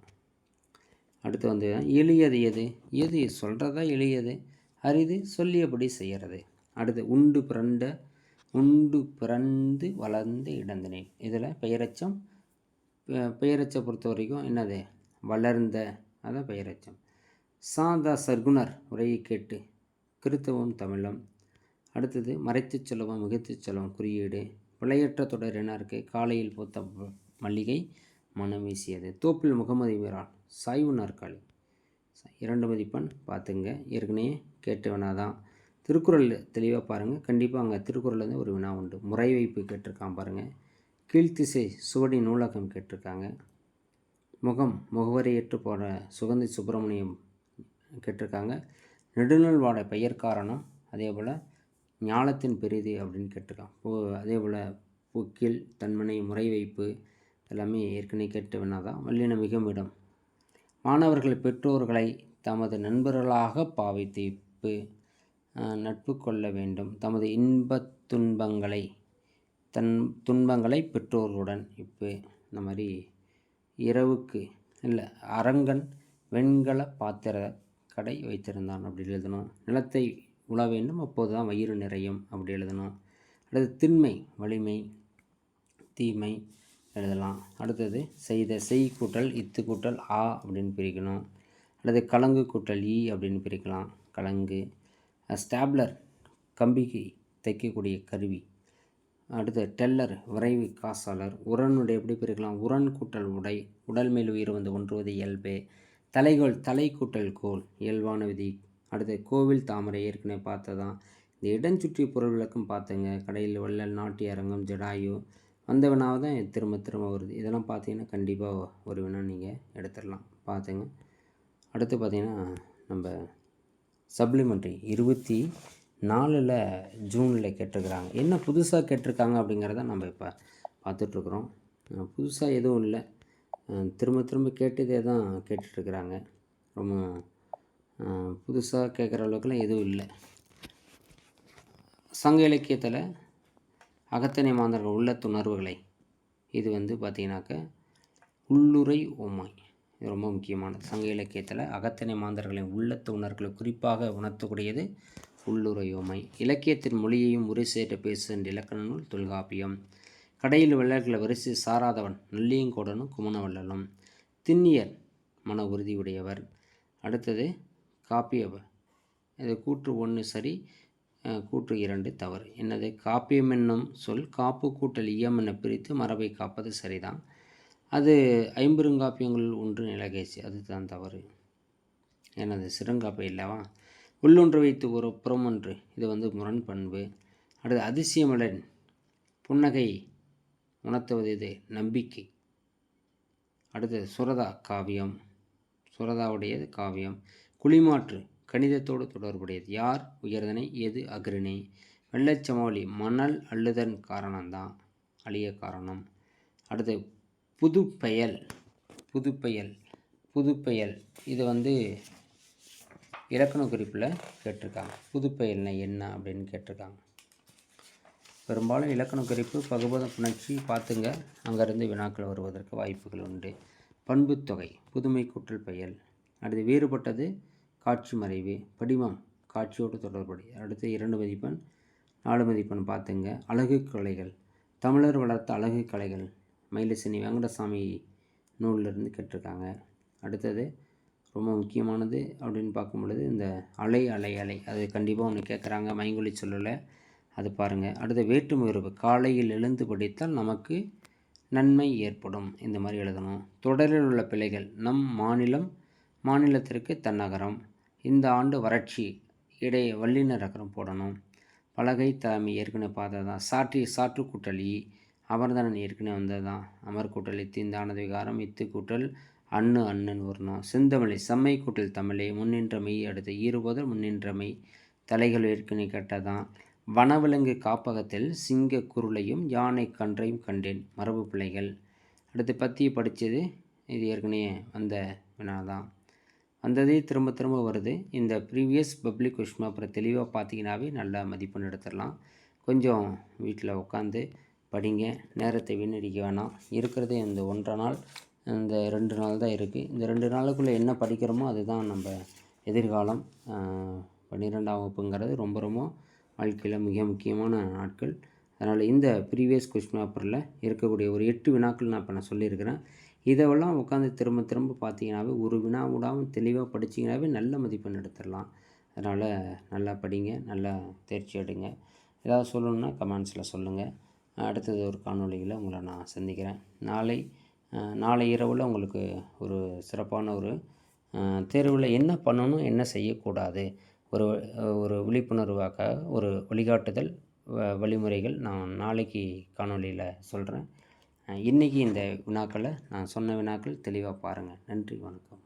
A: அடுத்து வந்து எளியது எது சொல்கிறதா எளியது, அரிது சொல்லியபடி செய்கிறது. அடுத்து உண்டு பிறந்து வளர்ந்து இடந்தினேன். இதில் பெயரச்சம் பொறுத்த வரைக்கும் என்னது வளர்ந்த, அதான் பெயரச்சம். சாதா சர்க்குணர் உரையை கேட்டு கிறித்தவம் தமிழம். அடுத்தது மறைத்து செல்லவும் மிகுத்து செல்லவும் குறியீடு. பிழையற்ற தொடர் என்ன இருக்குது? காலையில் பூத்த மல்லிகை மனம் வீசியது. தோப்பில் முகமது இமிரான் சாய்வு நாற்காலி. 2 மதிப்பெண் பார்த்துங்க. ஏற்கனவே கேட்ட வினா தான். திருக்குறள் தெளிவாக பாருங்கள். கண்டிப்பாக அங்கே திருக்குறள்லேருந்து ஒரு வினா உண்டு. முறை வைப்பு கேட்டிருக்கான் பாருங்கள். கீழ்த்திசை சுவடி நூலகம் கேட்டிருக்காங்க. முகவரியற்று போகிற சுகந்தி சுப்பிரமணியம் கேட்டிருக்காங்க. நெடுநல் வாட பெயர் காரணம். அதே போல் ஞாலத்தின் பெரிது அப்படின்னு கேட்டிருக்கான். அதே போல் பூக்கில் தன்மனை முறை வைப்பு எல்லாமே ஏற்கனவே கேட்ட வினா தான். வல்லின மிகும் இடம். மாணவர்கள் பெற்றோர்களை தமது நண்பர்களாக பாவித்து நட்பு கொள்ள வேண்டும். தமது இன்பத் துன்பங்களை பெற்றோர்களுடன் இந்த மாதிரி இரவுக்கு இல்லை அரங்கன் வெண்கல பாத்திர கடை வைத்திருந்தான் அப்படி எழுதணும். நிலத்தை உழ வேண்டும் அப்போது தான் வயிறு நிறையும் அப்படி எழுதணும். அடுத்து திண்மை வலிமை தீமை எழுதலாம். அடுத்தது செய் கூட்டல் இத்து கூட்டல் ஆ அப்படின்னு பிரிக்கணும். அல்லது கலங்கு கூட்டல் ஈ அப்படின்னு பிரிக்கலாம். கலங்கு. ஸ்டாப்லர் கம்பிக்கு தைக்கக்கூடிய கருவி. அடுத்து டெல்லர் விரைவு காசாளர். உரனுடைய எப்படி பிரிக்கலாம்? உரன் கூட்டல் உடை. உடல் மேல் உயிர் வந்து ஒன்றுவது இயல்பே. தலைகோல் தலை கூட்டல் கோல் இயல்பான விதி. அடுத்து கோவில் தாமரை ஏற்கனவே பார்த்ததான். இந்த இடஞ்சுற்றி பொருள் விளக்கம் பார்த்துங்க. கடையில் வள்ளல் நாட்டிய அரங்கம் ஜடாயு வந்த வினாவை தான் திரும்ப வருது. இதெல்லாம் பார்த்தீங்கன்னா கண்டிப்பாக ஒரு வினா நீங்கள் எடுத்துடலாம், பார்த்துங்க. அடுத்து பார்த்திங்கன்னா நம்ம சப்ளிமெண்ட்ரி 24 ஜூனில் கேட்டிருக்கிறாங்க. என்ன புதுசாக கேட்டிருக்காங்க அப்படிங்கிறத நம்ம இப்போ பார்த்துட்ருக்குறோம். புதுசாக எதுவும் இல்லை, திரும்ப கேட்டதே தான் கேட்டுட்ருக்குறாங்க. ரொம்ப புதுசாக கேட்குற அளவுக்குலாம் எதுவும் இல்லை. சங்க இலக்கியத்தில் அகத்திணை மாந்தர்கள் உள்ளத்துணர்வுகளை இது வந்து பார்த்திங்கனாக்க உள்ளுரை ஓமாய், இது ரொம்ப முக்கியமானது. சங்க இலக்கியத்தில் அகத்திணை மாந்தர்களின் உள்ளத்து உணர்வுகளை குறிப்பாக உணர்த்தக்கூடியது உள்ளுரை ஓமை. இலக்கியத்தின் மொழியையும் உரை சேர பேசுகின்ற இலக்கண நூல் தொல்காப்பியம். கடையில் விளையாட்டில் வரிசை சாராதவன் நல்லியங்கோடனும் குமணவள்ளலும். திண்ணியர் மன உறுதி உடையவர். அடுத்தது காப்பிய, இது கூற்று 1 சரி, கூற்று 2 தவறு. என்னது? காப்பியம் என்னும் சொல் காப்பு கூட்டல் இயம் என பிரித்து மரபை காப்பது சரிதான். அது ஐம்பெருங்காப்பியங்கள் ஒன்று நிலகேசி, அதுதான் தவறு. எனது சிறங்காப்பை இல்லவா? உள்ளொன்று வைத்து ஒரு புறமொன்று, இது முரண் பண்பு. அடுத்து அதிசயமலன் புன்னகை உணர்த்துவது இது நம்பிக்கை. அடுத்தது சுரதா காவியம், சுரதாவுடையது காவியம். குழிமாற்று கணிதத்தோடு தொடர்புடையது. யார் உயர்தனை, எது அக்ரிணை. வெள்ளச்சமாவளி மணல் அள்ளுதன் காரணம்தான், அழிய காரணம். அடுத்து புதுப்பெயல், புதுப்பெயல், புதுப்பெயல் இது இலக்கண குறிப்பில் கேட்டிருக்காங்க. புதுப்பெயல்னா என்ன அப்படின்னு கேட்டிருக்காங்க. பெரும்பாலும் இலக்கண குறிப்பு பகுபத புணர்ச்சி பார்த்துங்க, அங்கேருந்து வினாக்கள் வருவதற்கு வாய்ப்புகள் உண்டு. பண்புத்தொகை புதுமை கூட்டல் பெயல். அடுத்து வேறுபட்டது காட்சி மறைவு. படிமம் காட்சியோடு தொடர்புடைய. அடுத்து 2 மதிப்பெண் 4 மதிப்பெண் பார்த்துங்க. அழகு கலைகள் தமிழர் வளர்த்த அழகு கலைகள் மயிலசினி வெங்கடசாமி நூலிலிருந்து கேட்டிருக்காங்க. அடுத்தது ரொம்ப முக்கியமானது அப்படின்னு பார்க்கும் பொழுது இந்த அலை அலை அலை, அது கண்டிப்பாக ஒன்று கேட்குறாங்க மைங்கொலி சொல்லலை, அது பாருங்கள். அடுத்த வேற்றுமை உறவு காலையில் எழுந்து படித்தால் நமக்கு நன்மை ஏற்படும், இந்த மாதிரி எழுதணும். தொடரில் உள்ள பிழைகள் நம் மாநிலத்திற்கு தன்னகரம், இந்த ஆண்டு வறட்சி, இடையே வல்லினர் அகரம் போடணும். பலகை தலைமை ஏற்கனவே பார்த்ததான். சாற்று கூட்டலி அமர்ந்தனன் ஏற்கனவே வந்தது தான். அமர் கூட்டல் இத்திந்தானது விகாரம், இத்து கூட்டல் அண்ணுன்னு வரணும். செந்தமிழை செம்மை கூட்டல் தமிழை முன்னின்றமை. அடுத்து ஈறுபோதல் முன்னின்றமை தலைகள் ஏற்கனவே கேட்டதான். வனவிலங்கு காப்பகத்தில் சிங்க குருளையும் யானை கன்றையும் கண்டேன், மரபு பிள்ளைகள். அடுத்து பத்தியை படித்தது, இது ஏற்கனவே வந்த வினாதான், வந்ததே திரும்ப திரும்ப வருது. இந்த ப்ரீவியஸ் பப்ளிக் கொஸ்டின் அப்புறம் தெளிவாக பார்த்தீங்கன்னாவே நல்லா மதிப்பெண் எடுத்துடலாம். கொஞ்சம் வீட்டில் உட்காந்து படிங்க, நேரத்தை வீணடிக்க வேணாம். இருக்கிறதே இந்த 1.5 நாள், இந்த 2 நாள் தான் இருக்குது. இந்த 2 நாளுக்குள்ளே என்ன படிக்கிறோமோ அதுதான் நம்ம எதிர்காலம். 12ஆம் வகுப்புங்கிறது ரொம்ப ரொம்ப வாழ்க்கையில் மிக முக்கியமான நாட்கள். அதனால் இந்த ப்ரீவியஸ் கொஸ்டின் பேப்பரில் இருக்கக்கூடிய ஒரு 8 வினாக்கள் நான் இப்போ சொல்லியிருக்கிறேன். இதெல்லாம் உட்காந்து திரும்ப திரும்ப பார்த்தீங்கன்னாவே, ஒரு வினா விடாமல் தெளிவாக படிச்சிங்கனாவே நல்ல மதிப்பெண் எடுத்துடலாம். அதனால் நல்லா படிங்க, நல்லா தேர்ச்சி எடுங்க. ஏதாவது சொல்லணுன்னா கமெண்ட்ஸில் சொல்லுங்கள். அடுத்தது ஒரு காணொளியில் உங்களை நான் சந்திக்கிறேன். நாளை இரவில் உங்களுக்கு ஒரு சிறப்பான ஒரு தேர்வில் என்ன பண்ணணும், என்ன செய்யக்கூடாது, ஒரு விழிப்புணர்வாக ஒரு வழிகாட்டுதல் வழிமுறைகள் நான் நாளைக்கு காணொளியில் சொல்கிறேன். இன்றைக்கி இந்த வினாக்களை நான் சொன்ன வினாக்கள் தெளிவாக பாருங்கள். நன்றி, வணக்கம்.